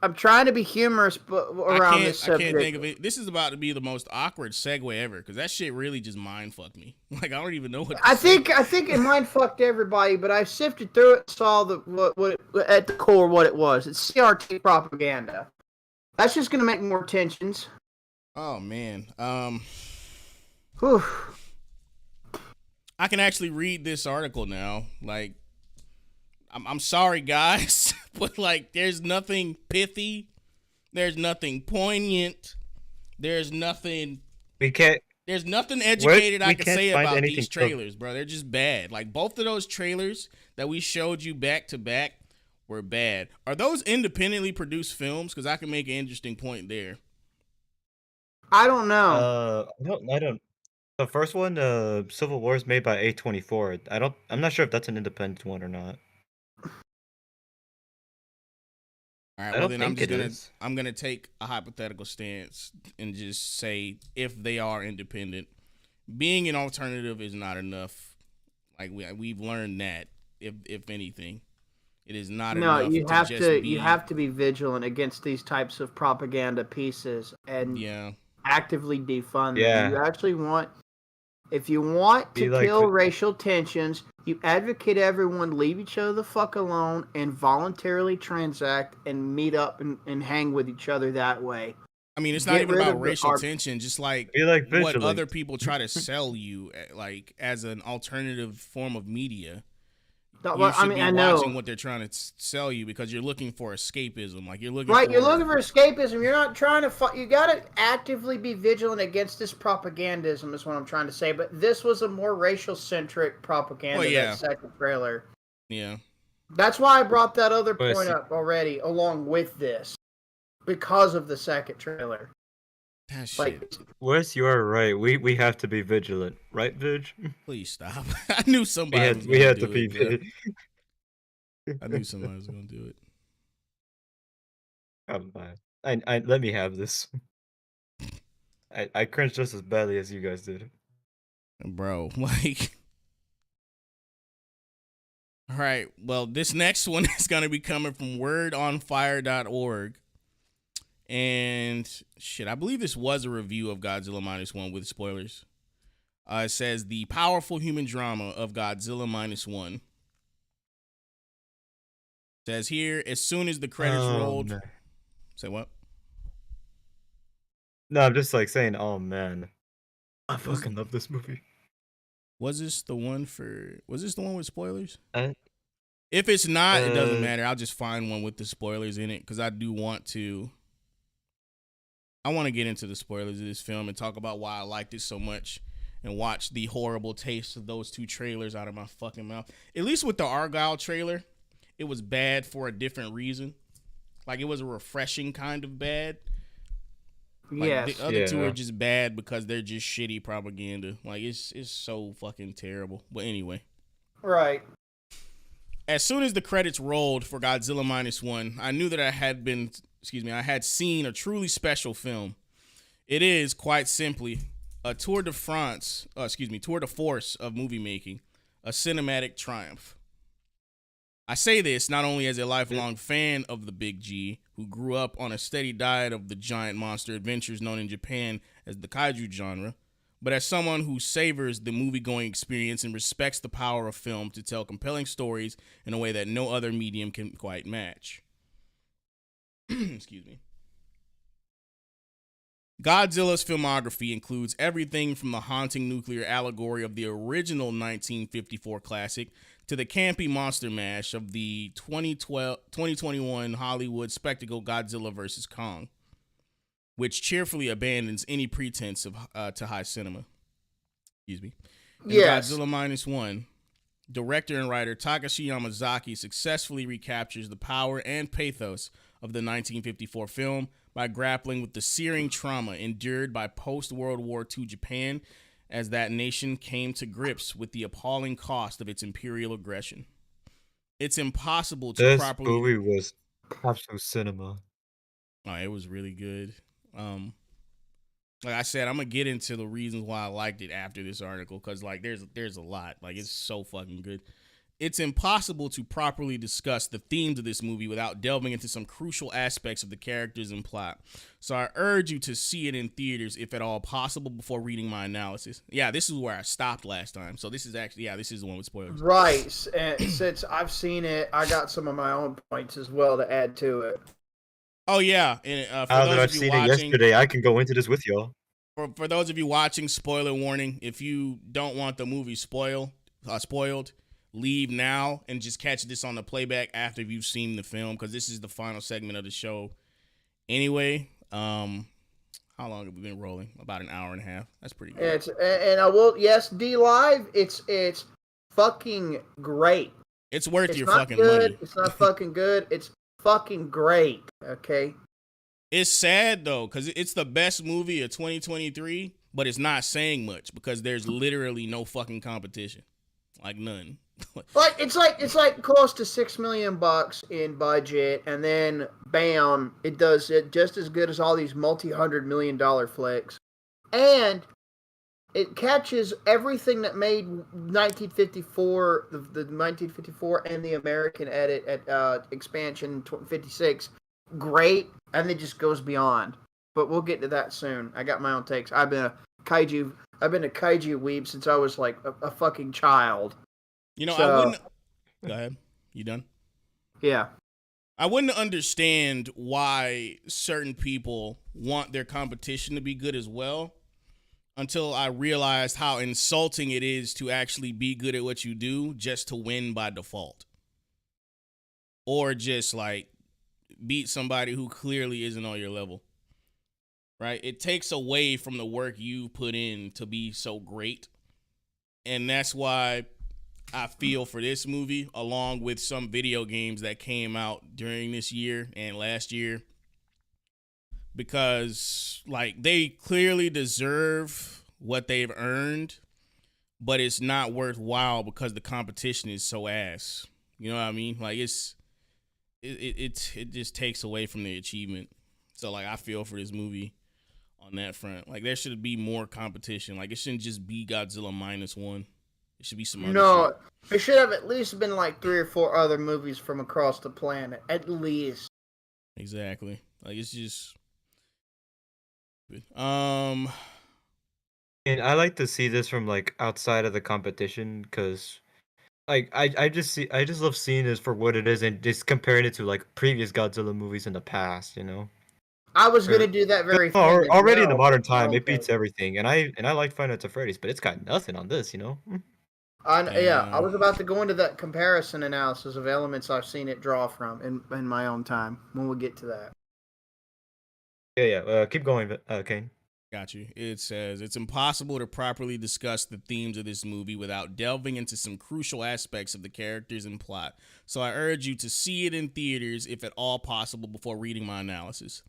I'm trying to be humorous, but around this subject. I can't think of it. This is about to be the most awkward segue ever because that shit really just mind fucked me. Like I don't even know what. I think it mind fucked everybody, but I sifted through it, and saw what at the core what it was. It's CRT propaganda. That's just gonna make more tensions. Oh man. Whew. I can actually read this article now. Like. I'm sorry, guys, but like, there's nothing pithy, there's nothing poignant, there's nothing. There's nothing educated I can say about these trailers, bro. They're just bad. Like both of those trailers that we showed you back to back were bad. Are those independently produced films? Because I can make an interesting point there. I don't know. I don't. The first one, Civil War, is made by A24. I'm not sure if that's an independent one or not. All right, well then I'm gonna take a hypothetical stance and just say if they are independent, being an alternative is not enough. Like we've learned that if anything, it is not enough. No, you have to be vigilant against these types of propaganda pieces and actively defund them. You actually want. If you want to kill racial tensions, you advocate everyone leave each other the fuck alone and voluntarily transact and meet up and hang with each other that way. I mean, it's not even about racial tension, just like what other people try to sell you like as an alternative form of media. You should be watching what they're trying to sell you because you're looking for escapism. Like you're looking for escapism. You're not trying to. You got to actively be vigilant against this propagandism. Is what I'm trying to say. But this was a more racial centric propaganda. That second trailer. Yeah. That's why I brought that other point up already, along with this, because of the second trailer. That shit. Wes, you are right. We have to be vigilant, right, Vig? Please stop. I knew somebody. We had to be vigilant. I knew somebody was gonna do it. I'm fine. I let me have this. I cringed just as badly as you guys did. Bro, like. All right. Well, this next one is gonna be coming from wordonfire.org. And shit, I believe this was a review of Godzilla -1 with spoilers. It says the powerful human drama of Godzilla -1. Says here, as soon as the credits rolled. Man. Say what? No, I'm just like saying, oh man, I fucking love this movie. Was this the one with spoilers? If it's not, it doesn't matter. I'll just find one with the spoilers in it because I do want to. I want to get into the spoilers of this film and talk about why I liked it so much and watch the horrible taste of those two trailers out of my fucking mouth. At least with the Argyle trailer, it was bad for a different reason. Like, it was a refreshing kind of bad. Like, the other two are just bad because they're just shitty propaganda. Like, it's so fucking terrible. But anyway. Right. As soon as the credits rolled for Godzilla -1, I knew that I had seen a truly special film. It is, quite simply, a tour de force of movie making, a cinematic triumph. I say this not only as a lifelong fan of the Big G, who grew up on a steady diet of the giant monster adventures known in Japan as the kaiju genre, but as someone who savors the movie-going experience and respects the power of film to tell compelling stories in a way that no other medium can quite match. Excuse me. Godzilla's filmography includes everything from the haunting nuclear allegory of the original 1954 classic to the campy monster mash of the 2021 Hollywood spectacle Godzilla vs. Kong, which cheerfully abandons any pretense of to high cinema. Excuse me. In Godzilla -1, director and writer Takashi Yamazaki successfully recaptures the power and pathos of the 1954 film by grappling with the searing trauma endured by post-World War II Japan as that nation came to grips with the appalling cost of its imperial aggression. It's impossible to This properly... movie was absolute cinema. Oh, it was really good. Like I said, I'm gonna get into the reasons why I liked it after this article, because like there's a lot. Like, it's so fucking good. It's impossible to properly discuss the themes of this movie without delving into some crucial aspects of the characters and plot. So I urge you to see it in theaters if at all possible before reading my analysis. Yeah, this is where I stopped last time. So this is actually, this is the one with spoilers. Right. And since I've seen it, I got some of my own points as well to add to it. Oh, yeah. And for Now those that I've of you seen watching, it yesterday, I can go into this with y'all. For those of you watching, spoiler warning, if you don't want the movie spoiled, leave now and just catch this on the playback after you've seen the film, because this is the final segment of the show anyway. How long have we been rolling? About an hour and a half. That's pretty good. And I will, yes, D Live, it's fucking great. It's worth it's your not fucking good. money. It's not fucking good. It's fucking great. Okay. It's sad though, because it's the best movie of 2023, but it's not saying much because there's literally no fucking competition. Like, none. Like it's like close to $6 million in budget, and then bam, it does it just as good as all these multi-$100 million flicks, and it catches everything that made 1954 the 1954 and the American edit at expansion 56 great, and it just goes beyond. But we'll get to that soon. I got my own takes. I've been a kaiju weeb since I was like a fucking child. You know, I wouldn't... Go ahead. You done? Yeah. I wouldn't understand why certain people want their competition to be good as well until I realized how insulting it is to actually be good at what you do just to win by default. Or just, like, beat somebody who clearly isn't on your level. Right? It takes away from the work you put in to be so great. And that's why I feel for this movie, along with some video games that came out during this year and last year, because like they clearly deserve what they've earned, but it's not worthwhile because the competition is so ass. You know what I mean? Like it just takes away from the achievement. So like I feel for this movie on that front. Like there should be more competition. Like it shouldn't just be Godzilla -1. It should be some other shit. It should have at least been like 3 or 4 other movies from across the planet. At least. Exactly. Like it's just And I like to see this from like outside of the competition, because like I just love seeing this for what it is and just comparing it to like previous Godzilla movies in the past, you know. I was gonna do that very thing. Already in the modern time, it beats everything, and I like Five Nights at Freddy's, but it's got nothing on this, you know. Yeah, I was about to go into that comparison analysis of elements I've seen it draw from in my own time when we get to that. Yeah. Keep going, Kaine. Got you. It says, it's impossible to properly discuss the themes of this movie without delving into some crucial aspects of the characters and plot. So I urge you to see it in theaters if at all possible before reading my analysis.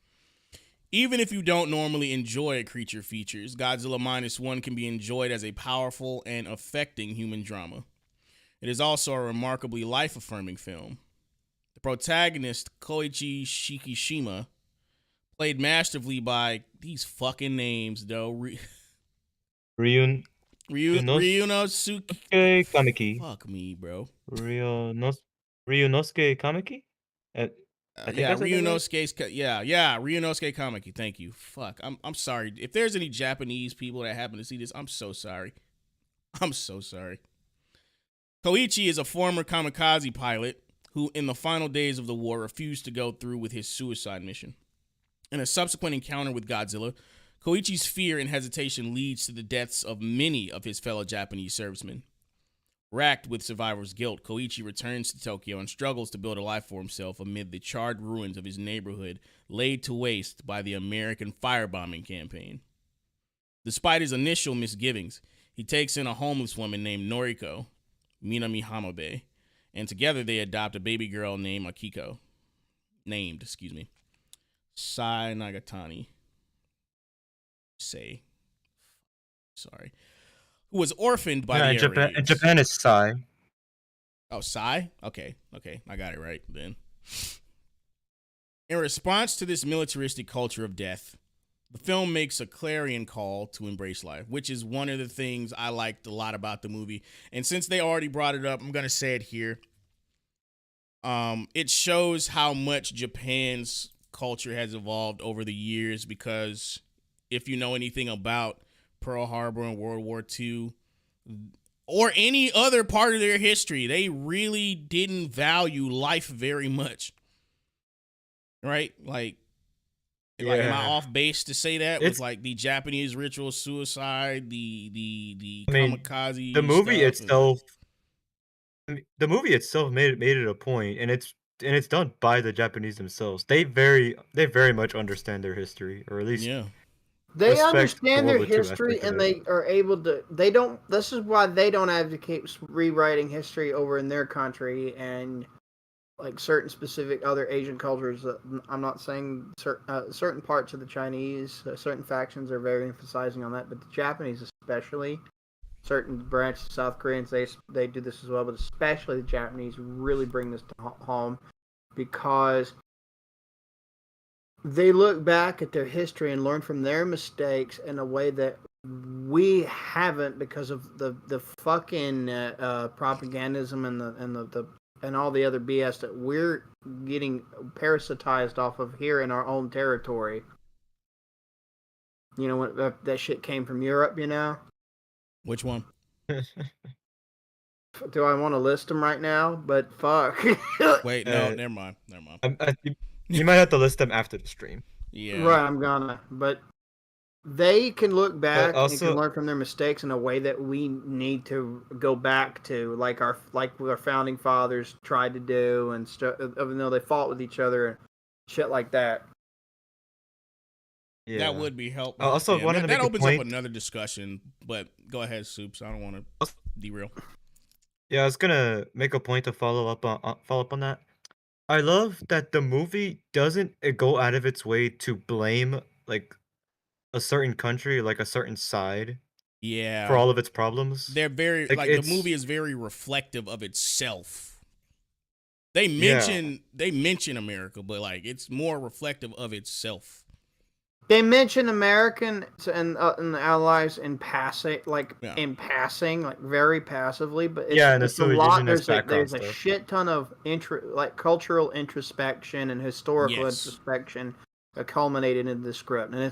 Even if you don't normally enjoy creature features, Godzilla -1 can be enjoyed as a powerful and affecting human drama. It is also a remarkably life-affirming film. The protagonist, Koichi Shikishima, played masterfully by these fucking names, though. Ryunosuke Kamiki. Fuck me, bro. Ryunosuke Kamiki? Ryunosuke Kamiki. Thank you. Fuck. I'm sorry. If there's any Japanese people that happen to see this, I'm so sorry. I'm so sorry. Koichi is a former kamikaze pilot who, in the final days of the war, refused to go through with his suicide mission. In a subsequent encounter with Godzilla, Koichi's fear and hesitation leads to the deaths of many of his fellow Japanese servicemen. Racked with survivor's guilt, Koichi returns to Tokyo and struggles to build a life for himself amid the charred ruins of his neighborhood laid to waste by the American firebombing campaign. Despite his initial misgivings, he takes in a homeless woman named Noriko, Minami Hamabe, and together they adopt a baby girl named Sai Nagatani. Sorry. who was orphaned by the Japan. Aryans. Japan is Psy. Oh, Psy? Okay, I got it right then. In response to this militaristic culture of death, the film makes a clarion call to embrace life, which is one of the things I liked a lot about the movie. And since they already brought it up, I'm going to say it here. It shows how much Japan's culture has evolved over the years, because if you know anything about Pearl Harbor and World War II or any other part of their history, they really didn't value life very much. Right? Like, am I off base to say that? With like the Japanese ritual suicide, the kamikaze. The movie itself. The movie itself made it a point, and it's done by the Japanese themselves. They very much understand their history, or at least they understand their history, and they are able to. They don't. This is why they don't advocate rewriting history over in their country and like certain specific other Asian cultures. I'm not saying certain parts of the Chinese, certain factions are very emphasizing on that, but the Japanese especially. Certain branches of South Koreans, they do this as well, but especially the Japanese really bring this to home because they look back at their history and learn from their mistakes in a way that we haven't, because of the fucking propagandism and all the other BS that we're getting parasitized off of here in our own territory. You know, when that shit came from Europe, you know? Which one? Do I want to list them right now? But fuck. Wait, no, never mind. You might have to list them after the stream. Yeah. Right, I'm gonna. But they can look back also, and can learn from their mistakes in a way that we need to go back to, like our founding fathers tried to do, and even though they fought with each other and shit like that. Yeah. That would be helpful. I also wanted to make that opens a point. up another discussion, but go ahead, Soups. I don't want to derail. Yeah, I was gonna make a point to follow up on that. I love that the movie doesn't go out of its way to blame like a certain country, like a certain side. Yeah. For all of its problems. They're very like the movie is very reflective of itself. They mention America, but like it's more reflective of itself. They mention Americans and the Allies in passing, like very passively. But it's a lot. There's a shit ton of cultural introspection and historical introspection that culminated in the script, and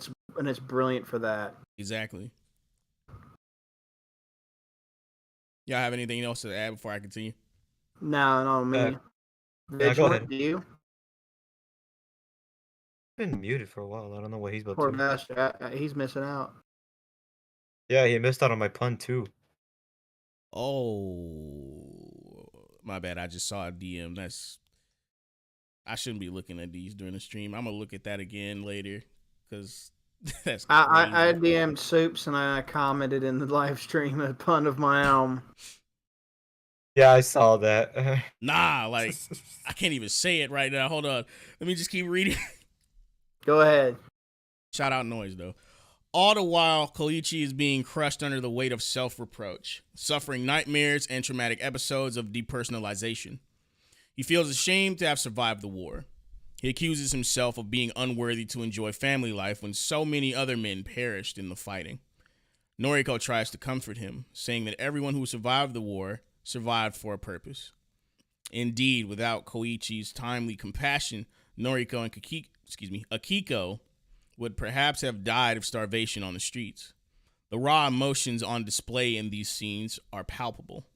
it's brilliant for that. Exactly. Y'all have anything else to add before I continue? No, not me. Go ahead. Do you? Been muted for a while. I don't know what he's about Poor to do. bastard. He's missing out. Yeah, he missed out on my pun too. Oh, my bad. I just saw a DM. I shouldn't be looking at these during the stream. I'm gonna look at that again later because that's. I DM'd Soups and I commented in the live stream a pun of my own. Yeah, I saw that. Nah, like I can't even say it right now. Hold on. Let me just keep reading. Go ahead. Shout out noise, though. All the while, Koichi is being crushed under the weight of self-reproach, suffering nightmares and traumatic episodes of depersonalization. He feels ashamed to have survived the war. He accuses himself of being unworthy to enjoy family life when so many other men perished in the fighting. Noriko tries to comfort him, saying that everyone who survived the war survived for a purpose. Indeed, without Koichi's timely compassion, Noriko and Akiko would perhaps have died of starvation on the streets. The raw emotions on display in these scenes are palpable.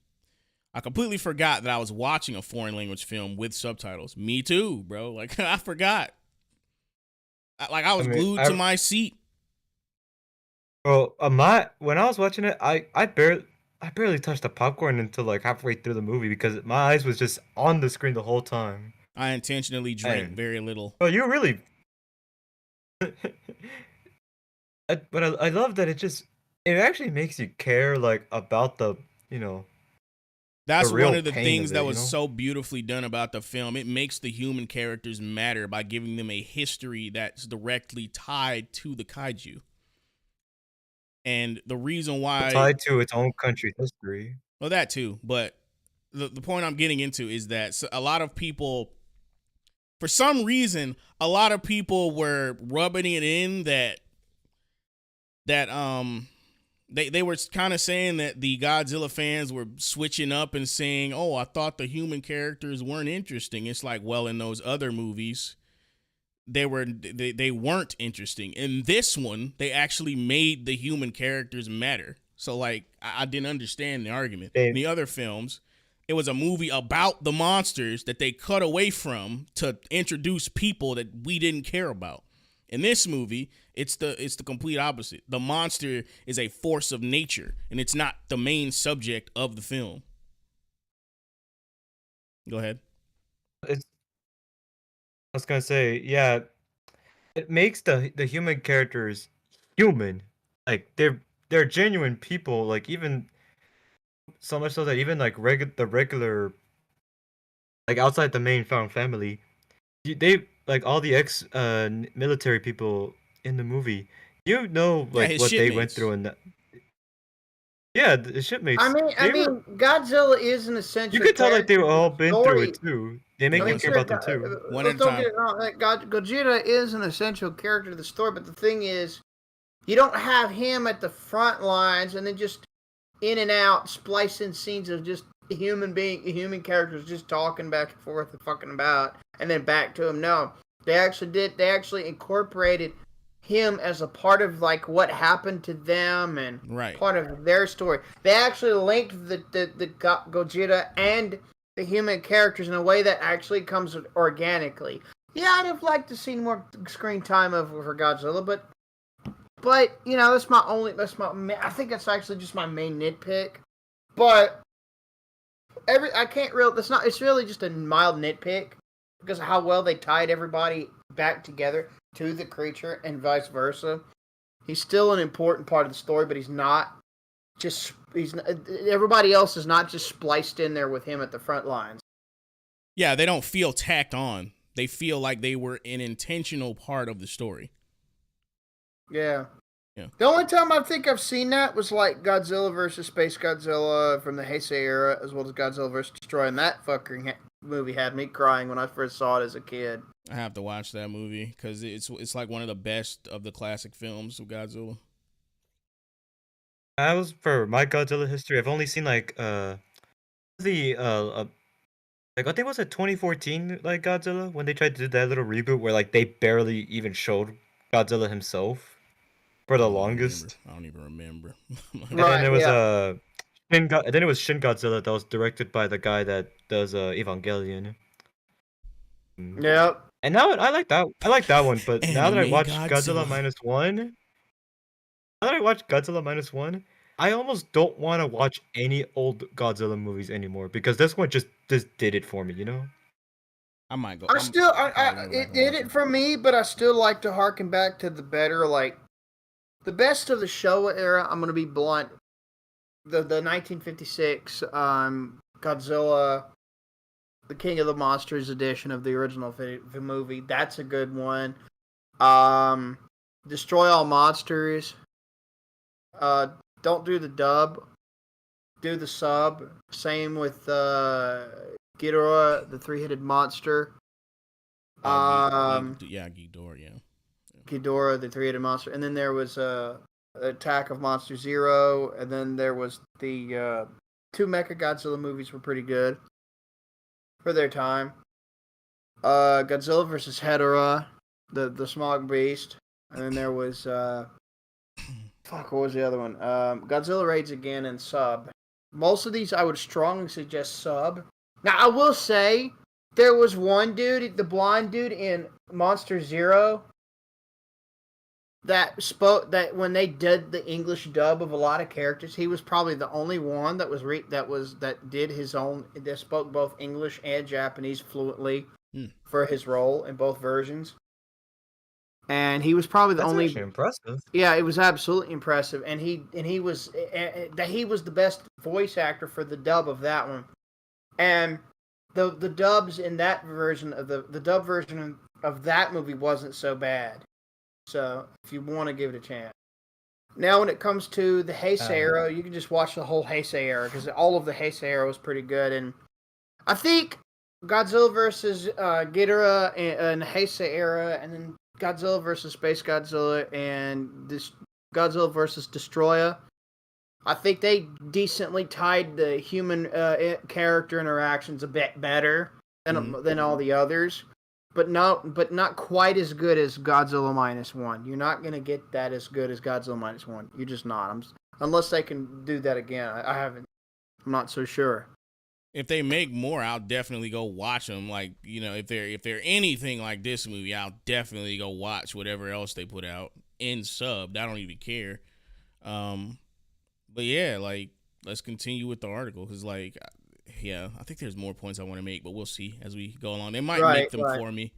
I completely forgot that I was watching a foreign language film with subtitles. Me too, bro. Like, I forgot. I was glued to my seat. Well, when I was watching it, I barely touched the popcorn until like halfway through the movie because my eyes was just on the screen the whole time. I intentionally drank very little. Oh, you really? But I love that it actually makes you care like about the That's one of the things that was so beautifully done about the film. It makes the human characters matter by giving them a history that's directly tied to the kaiju. And the reason why tied to its own country's history. Well, that too, but the point I'm getting into is that a lot of people, for some reason, a lot of people were rubbing it in that they were kind of saying that the Godzilla fans were switching up and saying, "Oh, I thought the human characters weren't interesting." It's like, well, in those other movies, they weren't interesting. In this one, they actually made the human characters matter. So, like, I didn't understand the argument. In the other films, it was a movie about the monsters that they cut away from to introduce people that we didn't care about. In this movie, it's the complete opposite. The monster is a force of nature, and it's not the main subject of the film. Go ahead. I was gonna say, yeah, it makes the human characters human. Like they're genuine people. Like even so much so that even like the regular, like outside the main found family, they like all the military people in the movie. You know, like what they went through in that. Yeah, the shipmates. I mean, Godzilla is an essential. You could tell like they were all been through it too. They make me care about them too. One at a time. Gojira is an essential character to the story, but the thing is, you don't have him at the front lines and then just in and out splicing scenes of just human characters just talking back and forth and fucking about, and then back to him. No, they actually incorporated him as a part of like what happened to them and part of their story. They actually linked the Gojira and the human characters in a way that actually comes organically. Yeah, I'd have liked to see more screen time for Godzilla, but you know, I think that's actually just my main nitpick. But it's really just a mild nitpick because of how well they tied everybody back together to the creature and vice versa. He's still an important part of the story, but everybody else is not just spliced in there with him at the front lines. Yeah, they don't feel tacked on. They feel like they were an intentional part of the story. Yeah. The only time I think I've seen that was like Godzilla versus Space Godzilla from the Heisei era, as well as Godzilla vs. Destroy, and that fucking movie had me crying when I first saw it as a kid. I have to watch that movie because it's like one of the best of the classic films of Godzilla. That was for my Godzilla history. I've only seen like I think it was a 2014 like Godzilla when they tried to do that little reboot where like they barely even showed Godzilla himself for the longest. I don't even remember. And then there was then it was Shin Godzilla that was directed by the guy that does Evangelion. Yep. And now I like that one, but now that I watched Godzilla Minus One, I almost don't want to watch any old Godzilla movies anymore because this one just did it for me, you know? I might go. It did it for me, but I still like to harken back to the better, like the best of the Showa era. I'm gonna be blunt. The 1956 Godzilla, the King of the Monsters edition of the original movie. That's a good one. Destroy All Monsters. Don't do the dub. Do the sub. Same with Ghidorah, the three-headed monster. Ghidorah, yeah. Ghidorah, the three-headed monster. And then there was Attack of Monster Zero. And then there was the two Mechagodzilla movies were pretty good for their time. Godzilla vs. Hedorah, the Smog Beast. And then there was what was the other one? Godzilla Raids Again and Sub. Most of these I would strongly suggest Sub. Now I will say there was one dude, the blonde dude in Monster Zero, that spoke that when they did the English dub of a lot of characters, he was probably the only one that spoke both English and Japanese fluently for his role in both versions. And he was probably the only. That's impressive. Yeah, it was absolutely impressive, and he was the best voice actor for the dub of that one, and the dubs in that version of the dub version of that movie wasn't so bad. So if you want to give it a chance, Now, when it comes to the Heisei era, you can just watch the whole Heisei era because all of the Heisei era was pretty good. And I think Godzilla versus Ghidorah and the Heisei era, and then Godzilla versus Space Godzilla and this Godzilla versus Destroyer, I think they decently tied the human character interactions a bit better than all the others. But not quite as good as Godzilla -1. You're not gonna get that as good as Godzilla -1. You're just not. Unless they can do that again. I haven't. I'm not so sure. If they make more, I'll definitely go watch them. Like, you know, if they're anything like this movie, I'll definitely go watch whatever else they put out in subbed. I don't even care. But yeah, like, let's continue with the article because, like, yeah, I think there's more points I want to make, but we'll see as we go along. They might make them for me.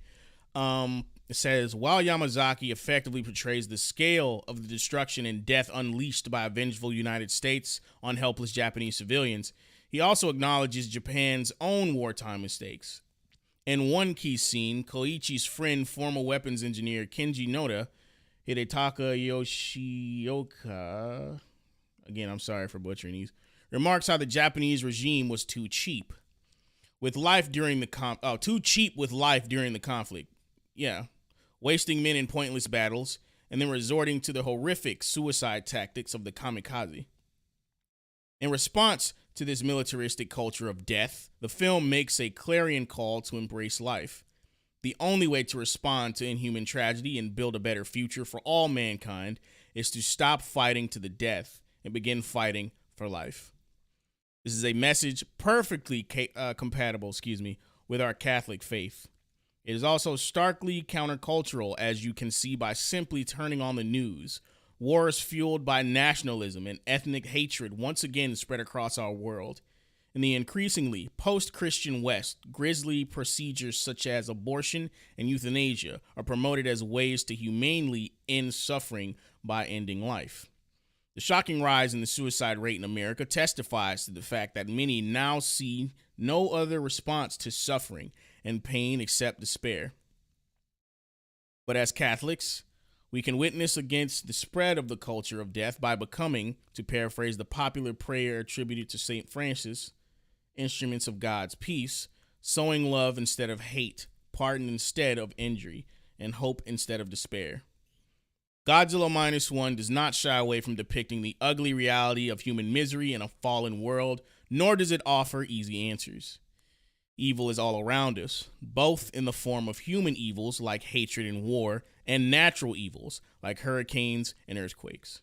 It says, while Yamazaki effectively portrays the scale of the destruction and death unleashed by a vengeful United States on helpless Japanese civilians, he also acknowledges Japan's own wartime mistakes. In one key scene, Koichi's friend, former weapons engineer Kenji Noda, Hidetaka Yoshioka, again, I'm sorry for butchering these, remarks how the Japanese regime was too cheap with life during the conflict. Yeah, wasting men in pointless battles and then resorting to the horrific suicide tactics of the kamikaze. In response to this militaristic culture of death, the film makes a clarion call to embrace life. The only way to respond to inhuman tragedy and build a better future for all mankind is to stop fighting to the death and begin fighting for life. This is a message perfectly compatible, with our Catholic faith. It is also starkly countercultural, as you can see by simply turning on the news. Wars fueled by nationalism and ethnic hatred once again spread across our world. In the increasingly post-Christian West, grisly procedures such as abortion and euthanasia are promoted as ways to humanely end suffering by ending life. The shocking rise in the suicide rate in America testifies to the fact that many now see no other response to suffering and pain except despair. But as Catholics, we can witness against the spread of the culture of death by becoming, to paraphrase the popular prayer attributed to St. Francis, instruments of God's peace, sowing love instead of hate, pardon instead of injury, and hope instead of despair. Godzilla -1 does not shy away from depicting the ugly reality of human misery in a fallen world, nor does it offer easy answers. Evil is all around us, both in the form of human evils like hatred and war, and natural evils like hurricanes and earthquakes.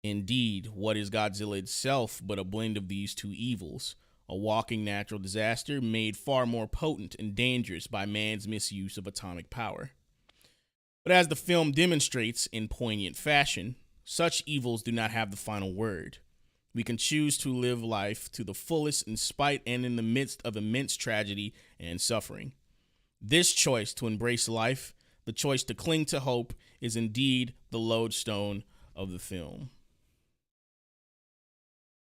Indeed, what is Godzilla itself but a blend of these two evils, a walking natural disaster made far more potent and dangerous by man's misuse of atomic power. But as the film demonstrates in poignant fashion, such evils do not have the final word. We can choose to live life to the fullest in spite and in the midst of immense tragedy and suffering. This choice to embrace life, the choice to cling to hope, is indeed the lodestone of the film.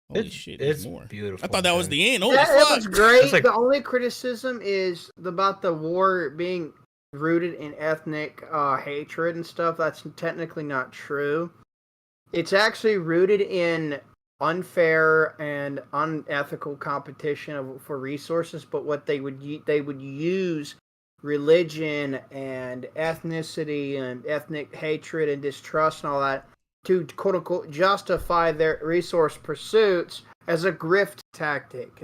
Holy shit, there's more. Beautiful. I thought that was the end. Holy that fuck. was great. The only criticism is about the war being rooted in ethnic hatred and stuff. That's technically not true. It's actually rooted in unfair and unethical competition for resources, but what they would use religion and ethnicity and ethnic hatred and distrust and all that to quote unquote justify their resource pursuits as a grift tactic.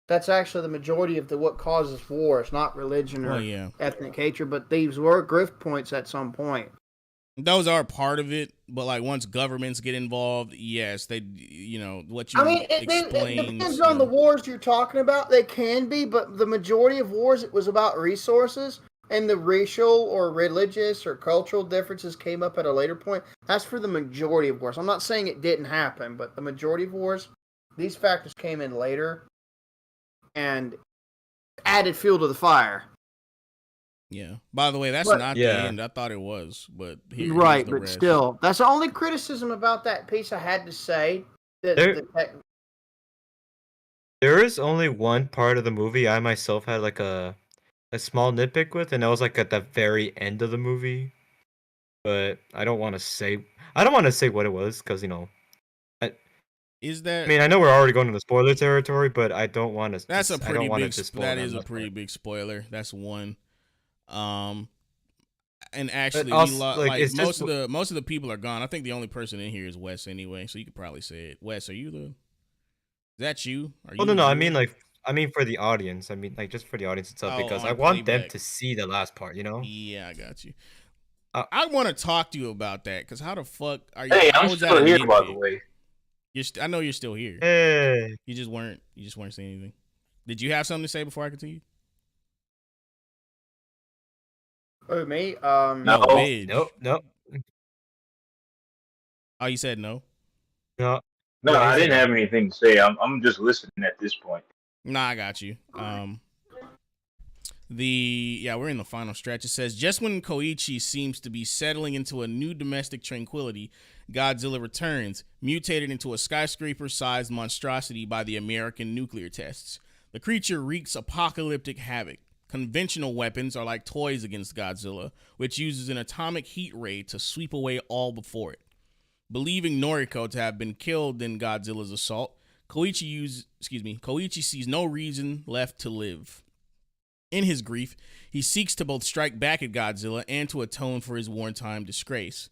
That's actually the majority of what causes wars, not religion or ethnic hatred, but these were grift points at some point. Those are part of it, but like once governments get involved, yes, they, what you explain. It depends on the wars you're talking about. They can be, but the majority of wars, it was about resources, and the racial or religious or cultural differences came up at a later point. That's for the majority of wars. I'm not saying it didn't happen, but the majority of wars, these factors came in later and added fuel to the fire. Yeah. By the way, that's not the end. I thought it was, but here's right. The But rest. still, that's the only criticism about that piece I had to say. There is only one part of the movie I myself had like a small nitpick with, and that was like at the very end of the movie. but I don't want to say. I don't want to say what it was because Is that? I mean, I know we're already going into spoiler territory, but I don't want to. That's a pretty big. That is a much pretty big spoiler. That's one. And actually, also, most of the people are gone. I think the only person in here is Wes anyway, so you could probably say it. Wes, are you the? Is that you? Are you? Oh no, I mean for the audience. I mean just for the audience itself because I want them to see the last part. Yeah, I got you. I want to talk to you about that because how the fuck are you? Hey, I'm still here, by the way. I know you're still here. Hey. You just weren't saying anything. Did you have something to say before I continue? Oh, me? No. Oh, you said no? No, I didn't have anything to say. I'm just listening at this point. Nah, I got you. We're in the final stretch. It says, just when Koichi seems to be settling into a new domestic tranquility, Godzilla returns, mutated into a skyscraper-sized monstrosity by the American nuclear tests. The creature wreaks apocalyptic havoc. Conventional weapons are like toys against Godzilla, which uses an atomic heat ray to sweep away all before it. Believing Noriko to have been killed in Godzilla's assault, Koichi sees no reason left to live. In his grief, he seeks to both strike back at Godzilla and to atone for his wartime disgrace.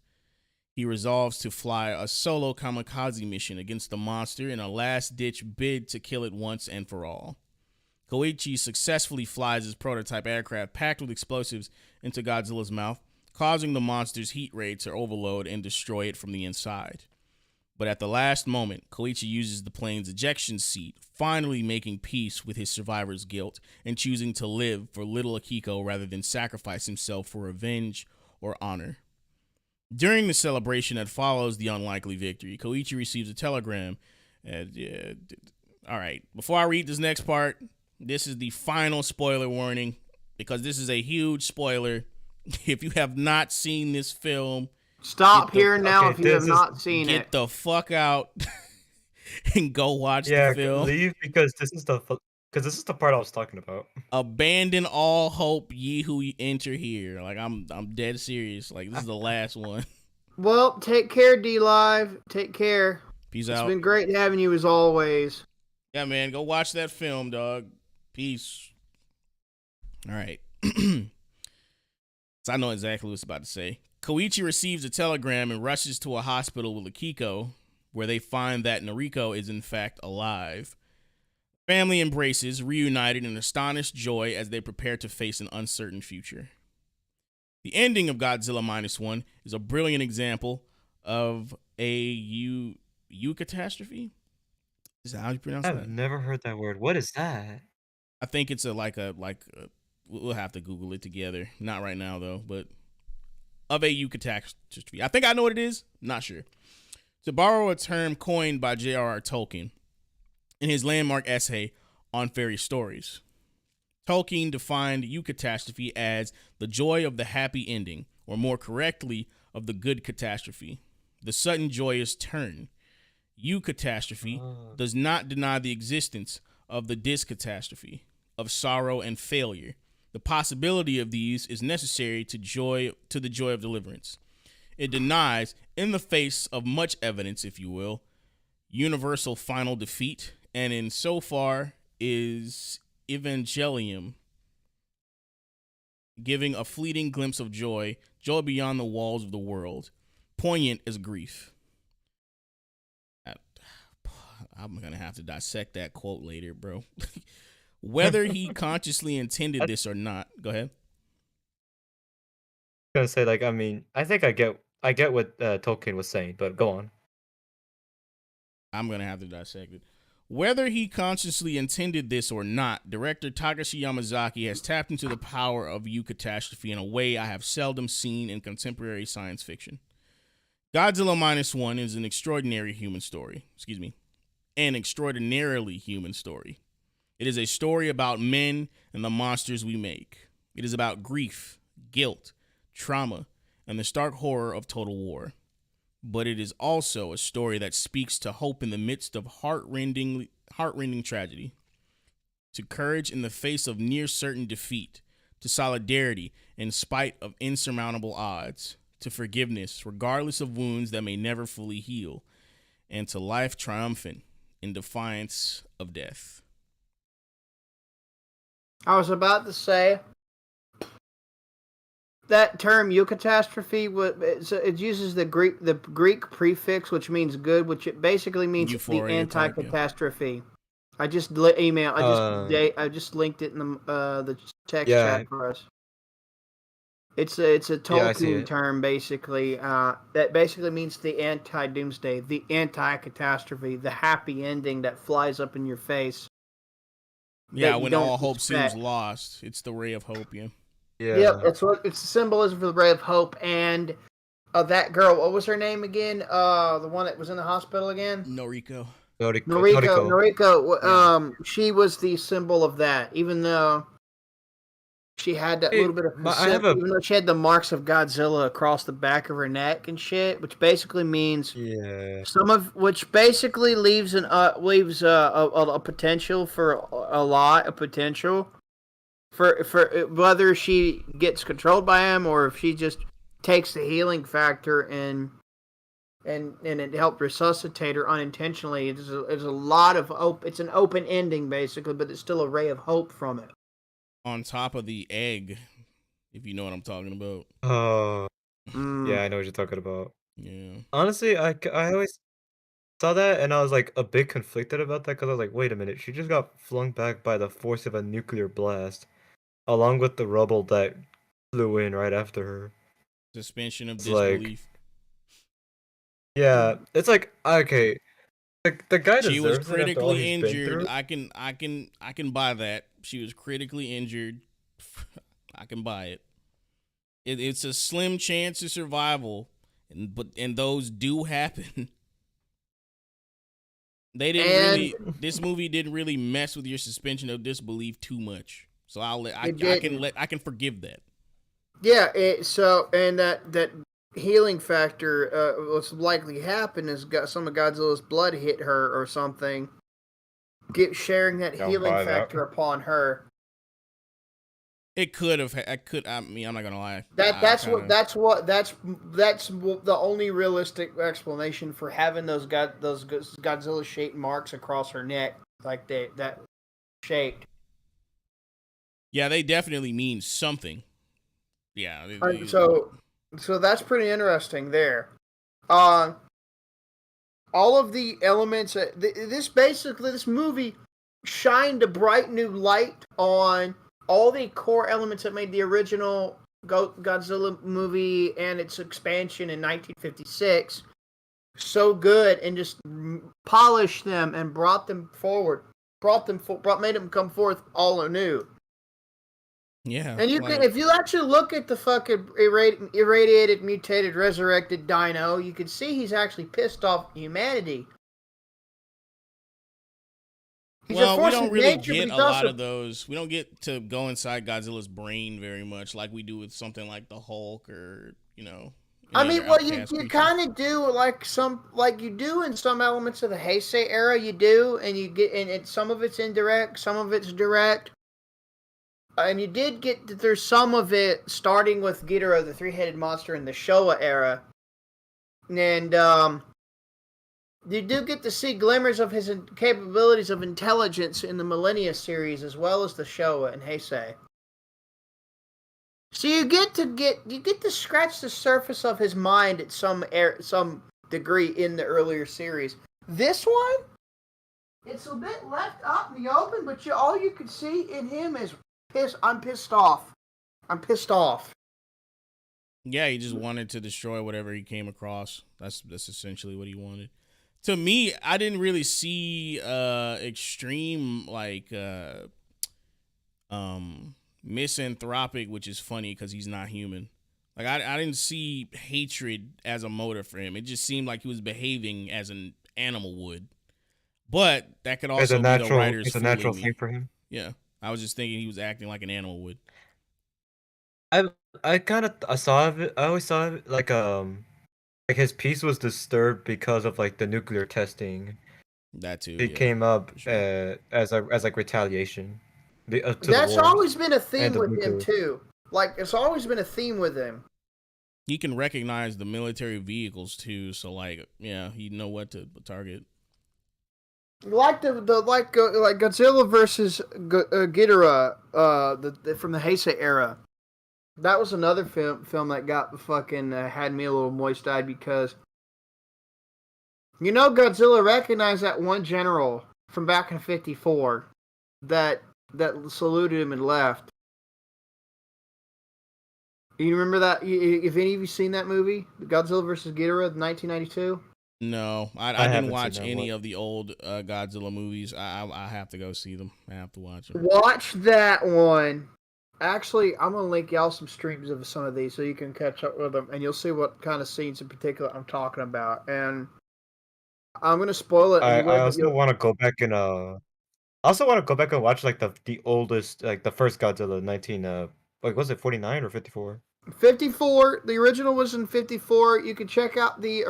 He resolves to fly a solo kamikaze mission against the monster in a last-ditch bid to kill it once and for all. Koichi successfully flies his prototype aircraft packed with explosives into Godzilla's mouth, causing the monster's heat ray to overload and destroy it from the inside. But at the last moment, Koichi uses the plane's ejection seat, finally making peace with his survivor's guilt and choosing to live for little Akiko rather than sacrifice himself for revenge or honor. During the celebration that follows the unlikely victory, Koichi receives a telegram. All right, before I read this next part, this is the final spoiler warning because this is a huge spoiler. If you have not seen this film, stop here now if you have not seen it. Get the fuck out and go watch the film. Leave because this is the part I was talking about. Abandon all hope, ye who enter here. Like I'm dead serious. Like this is the last one. Well, take care, D-Live. Take care. Peace out. It's been great having you as always. Yeah, man. Go watch that film, dog. Peace. All right. So I know exactly what it's about to say. Koichi receives a telegram and rushes to a hospital with Akiko, where they find that Noriko is in fact alive. Family embraces, reunited in astonished joy as they prepare to face an uncertain future. The ending of Godzilla -1 is a brilliant example of a catastrophe. Is that how you pronounce that? I've never heard that word. What is that? I think it's we'll have to Google it together. Not right now though, but of a catastrophe. I think I know what it is. Not sure. To borrow a term coined by J.R.R. Tolkien in his landmark essay on fairy stories, Tolkien defined eucatastrophe as the joy of the happy ending, or more correctly, of the good catastrophe, the sudden joyous turn. Eucatastrophe does not deny the existence of the discatastrophe, of sorrow and failure. The possibility of these is necessary to the joy of deliverance. It denies, in the face of much evidence, if you will, universal final defeat, and in so far is Evangelium, giving a fleeting glimpse of joy beyond the walls of the world, poignant as grief. I'm going to have to dissect that quote later, bro. Whether he consciously intended this or not. Go ahead. I was gonna say, I think I get what Tolkien was saying, but go on. I'm going to have to dissect it. Whether he consciously intended this or not, director Takashi Yamazaki has tapped into the power of eucatastrophe in a way I have seldom seen in contemporary science fiction. Godzilla -1 is an extraordinarily human story. It is a story about men and the monsters we make. It is about grief, guilt, trauma, and the stark horror of total war. But it is also a story that speaks to hope in the midst of heart-rending tragedy, to courage in the face of near certain defeat, to solidarity in spite of insurmountable odds, to forgiveness, regardless of wounds that may never fully heal, and to life triumphant in defiance of death. I was about to say that term eucatastrophe. It uses the Greek prefix, which means good, which it basically means Euphoria the anti-catastrophe. Yeah. I just linked it in the text chat for us. It's a Tolkien term, basically. That basically means the anti-doomsday, the anti-catastrophe, the happy ending that flies up in your face. Yeah, when all hope seems lost, it's the ray of hope. Yeah. Yep, it's the symbolism for the ray of hope. And that girl, what was her name again? The one that was in the hospital again? Noriko. Noriko. She was the symbol of that, even though she had that little bit of even though she had the marks of Godzilla across the back of her neck and shit, which basically means which basically leaves a potential for a lot of potential for whether she gets controlled by him or if she just takes the healing factor and it helped resuscitate her unintentionally. It's a lot of hope. It's an open ending basically, but it's still a ray of hope from it. On top of the egg, if you know what I'm talking about. Yeah, I know what you're talking about. Yeah. Honestly, I always saw that and I was like a bit conflicted about that because I was like, wait a minute, she just got flung back by the force of a nuclear blast, along with the rubble that flew in right after her. Suspension of disbelief. Yeah, it's like okay. The guy she was deserves critically injured. I can buy that. She was critically injured. I can buy it. It's a slim chance of survival, and those do happen. This movie didn't really mess with your suspension of disbelief too much. So I can forgive that. Yeah. That healing factor, what's likely happened is some of Godzilla's blood hit her or something. Sharing that healing factor upon her. It could have. I mean, I'm not gonna lie. That's the only realistic explanation for having those Godzilla shaped marks across her neck, like that shaped. Yeah, they definitely mean something. Yeah. So that's pretty interesting there. All of the elements, this movie shined a bright new light on all the core elements that made the original Godzilla movie and its expansion in 1956 so good, and just polished them and brought them forward, made them come forth all anew. Yeah, and if you actually look at the fucking irradiated, mutated, resurrected Dino, you can see he's actually pissed off humanity. We don't really get a lot of those. We don't get to go inside Godzilla's brain very much, like we do with something like the Hulk or you kind of do like you do in some elements of the Heisei era. You do, and some of it's indirect, some of it's direct. And you did get there's some of it starting with Ghidorah, the three-headed monster in the Showa era, and you do get to see glimmers of his capabilities of intelligence in the Millennia series, as well as the Showa and Heisei. So you get to scratch the surface of his mind at some degree in the earlier series. This one, it's a bit left up in the open, but all you can see in him is I'm pissed off. I'm pissed off. Yeah, he just wanted to destroy whatever he came across. That's essentially what he wanted. To me, I didn't really see extreme misanthropic, which is funny because he's not human. Like I didn't see hatred as a motive for him. It just seemed like he was behaving as an animal would. But that could also be the writers. It's a natural thing for him. Yeah. I was just thinking he was acting like an animal would. I always saw it like his peace was disturbed because of like the nuclear testing. That too. It came up as like retaliation. That's always been a theme with him too. Like it's always been a theme with him. He can recognize the military vehicles too, so like, yeah, you know what to target. Like like Godzilla versus Ghidorah, from the Heisei era. That was another film that got the fucking had me a little moist-eyed because Godzilla recognized that one general from back in '54 that saluted him and left. You remember that? If any of you seen that movie, Godzilla vs. Ghidorah, 1992? No, I didn't watch any of the old Godzilla movies. I have to go see them. I have to watch them. Watch that one. Actually, I'm going to link y'all some streams of some of these so you can catch up with them, and you'll see what kind of scenes in particular I'm talking about. And I'm going to spoil it. I also want to go back and watch like the oldest, like the first Godzilla, 19 like was it 49 or 54? 54. The original was in 54. You can check out the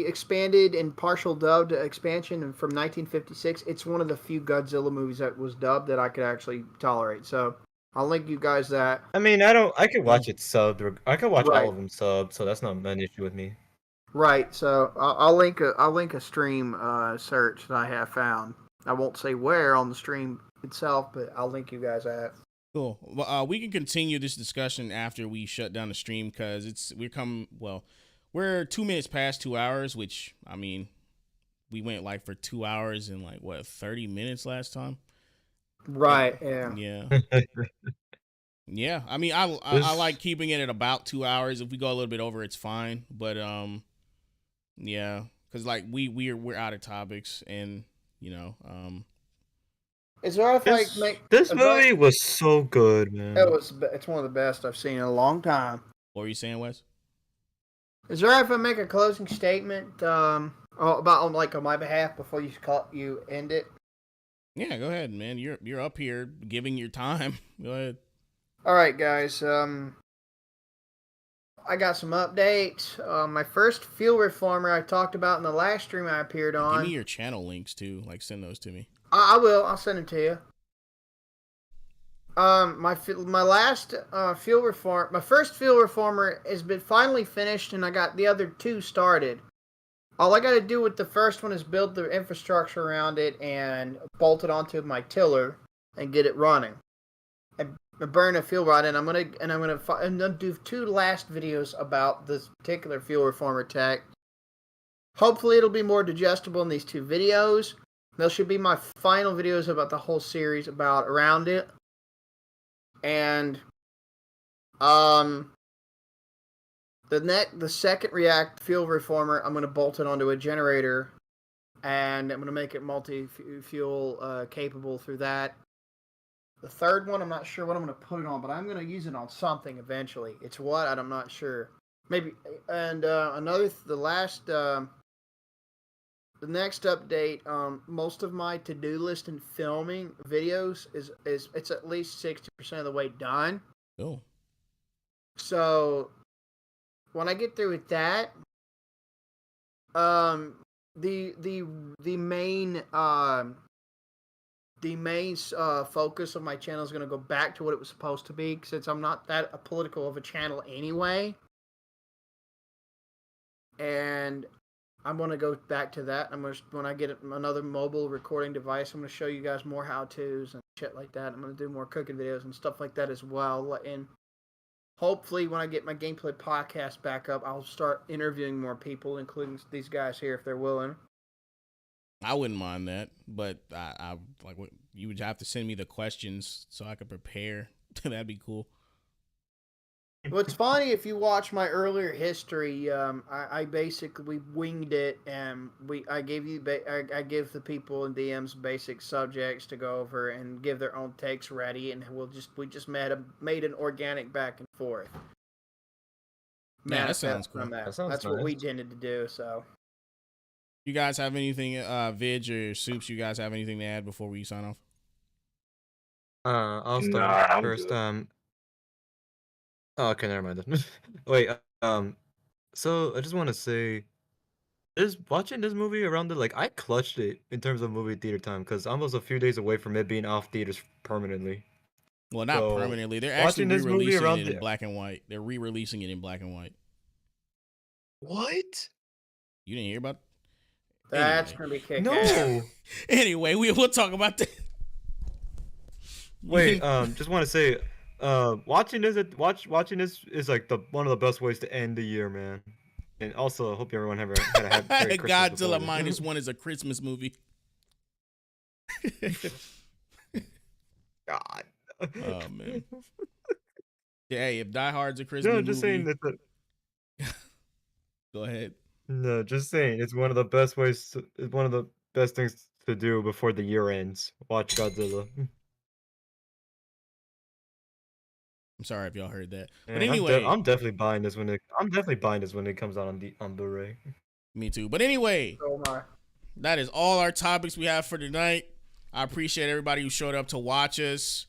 expanded and partial dubbed expansion from 1956. It's one of the few Godzilla movies that was dubbed that I could actually tolerate. So I'll link you guys that. I mean, I could watch it subbed. I could watch all of them subbed, so that's not an issue with me. Right. So I'll link a stream search that I have found. I won't say where on the stream itself, but I'll link you guys that. Cool. Well, we can continue this discussion after we shut down the stream because we're 2 minutes past 2 hours, which I mean, we went like for 2 hours and 30 minutes last time. Right. Yeah. Yeah. Yeah. I mean, I like keeping it at about 2 hours. If we go a little bit over, it's fine. But yeah, because we're out of topics and Is there if this movie was so good, man. It's one of the best I've seen in a long time. What were you saying, Wes? Is there if I make a closing statement about on my behalf before you end it? Yeah, go ahead, man. You're up here giving your time. Go ahead. All right, guys. I got some updates. My first field reformer I talked about in the last stream I appeared on. Give me your channel links too. Send those to me. I will. I'll send them to you. My last field reform, my first field reformer has been finally finished, and I got the other two started. All I got to do with the first one is build the infrastructure around it and bolt it onto my tiller and get it running. And burn a field rod, and I'm gonna do two last videos about this particular field reformer tech. Hopefully, it'll be more digestible in these two videos. Those should be my final videos about the whole series around it. And the second React field reformer, I'm gonna bolt it onto a generator, and I'm gonna make it multi-fuel capable through that. The third one, I'm not sure what I'm gonna put it on, but I'm gonna use it on something eventually. It's what I'm not sure. Maybe and the next update, most of my to-do list and filming videos is it's at least 60% of the way done. Oh. So when I get through with that, the main focus of my channel is going to go back to what it was supposed to be, since I'm not that political of a channel anyway. And I'm going to go back to that. When I get another mobile recording device, I'm going to show you guys more how-tos and shit like that. I'm going to do more cooking videos and stuff like that as well. And hopefully when I get my gameplay podcast back up, I'll start interviewing more people, including these guys here if they're willing. I wouldn't mind that, but I you would have to send me the questions so I could prepare. That'd be cool. Well, it's funny if you watch my earlier history. I basically winged it, and I give the people in DMs basic subjects to go over and give their own takes ready, and we just made an organic back and forth. Yeah, that sounds cool. That's what we tended to do. So, you guys have anything, Vidge or Soups? You guys have anything to add before we sign off? I'll start first. Oh, okay, never mind. Wait, so I just want to say, watching this movie around it, I clutched it in terms of movie theater time, because I was a few days away from it being off theaters permanently. Well, not So, permanently. They're actually watching this movie re-releasing around it in the- black and white. They're re-releasing it in black and white. What? You didn't hear about? That's Anyway. gonna be kick No. Anyway, we'll talk about that. Wait, just want to say, watching this is like one of the best ways to end the year, man. And also, I hope everyone had a happy Christmas. Godzilla -1 is a Christmas movie. God. Oh man. Yeah, hey, if Die Hard's a Christmas No, movie, just saying that. Go ahead. No, just saying it's one of the best ways. It's one of the best things to do before the year ends. Watch Godzilla. I'm sorry if y'all heard that. Man, But anyway, I'm definitely buying this when it comes out on Blu-ray. Me too. But anyway, Oh my. that is all our topics we have for tonight. I appreciate everybody who showed up to watch us.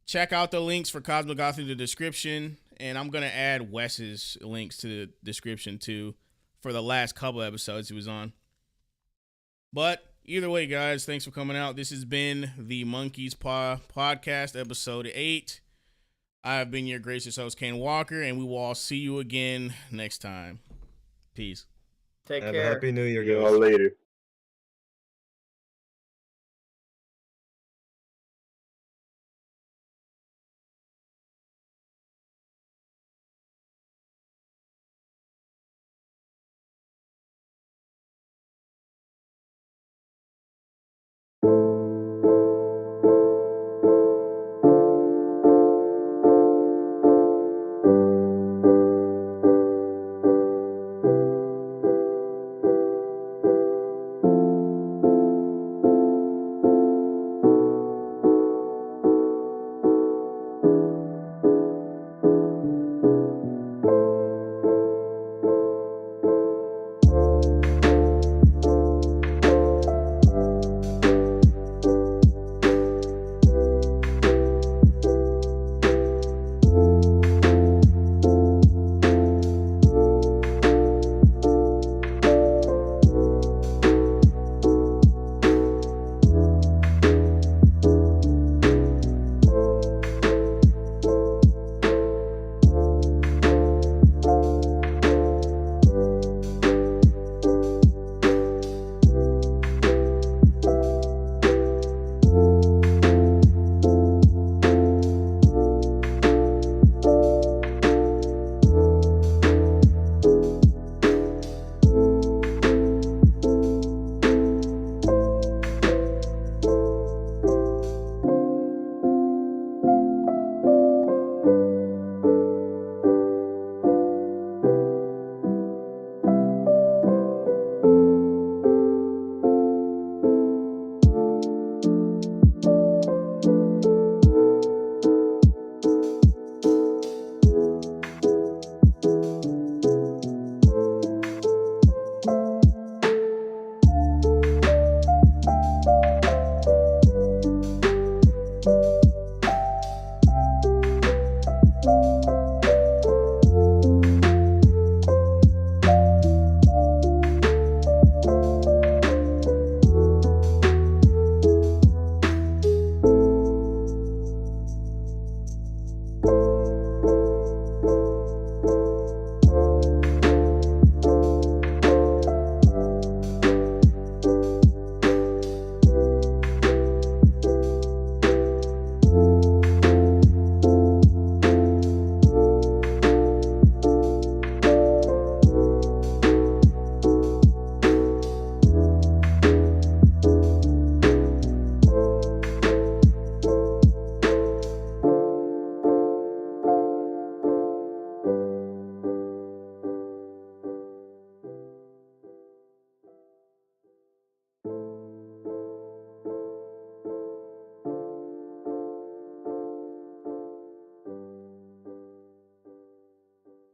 Check out the links for Cosmic Goth in the description, and I'm gonna add Wes's links to the description too for the last couple episodes he was on. But either way, guys, thanks for coming out. This has been the Monkey Paw podcast, episode 8. I have been your gracious host, Kaine Walker, and we will all see you again next time. Peace. Take Have care. a happy New Year, See guys. y'all later.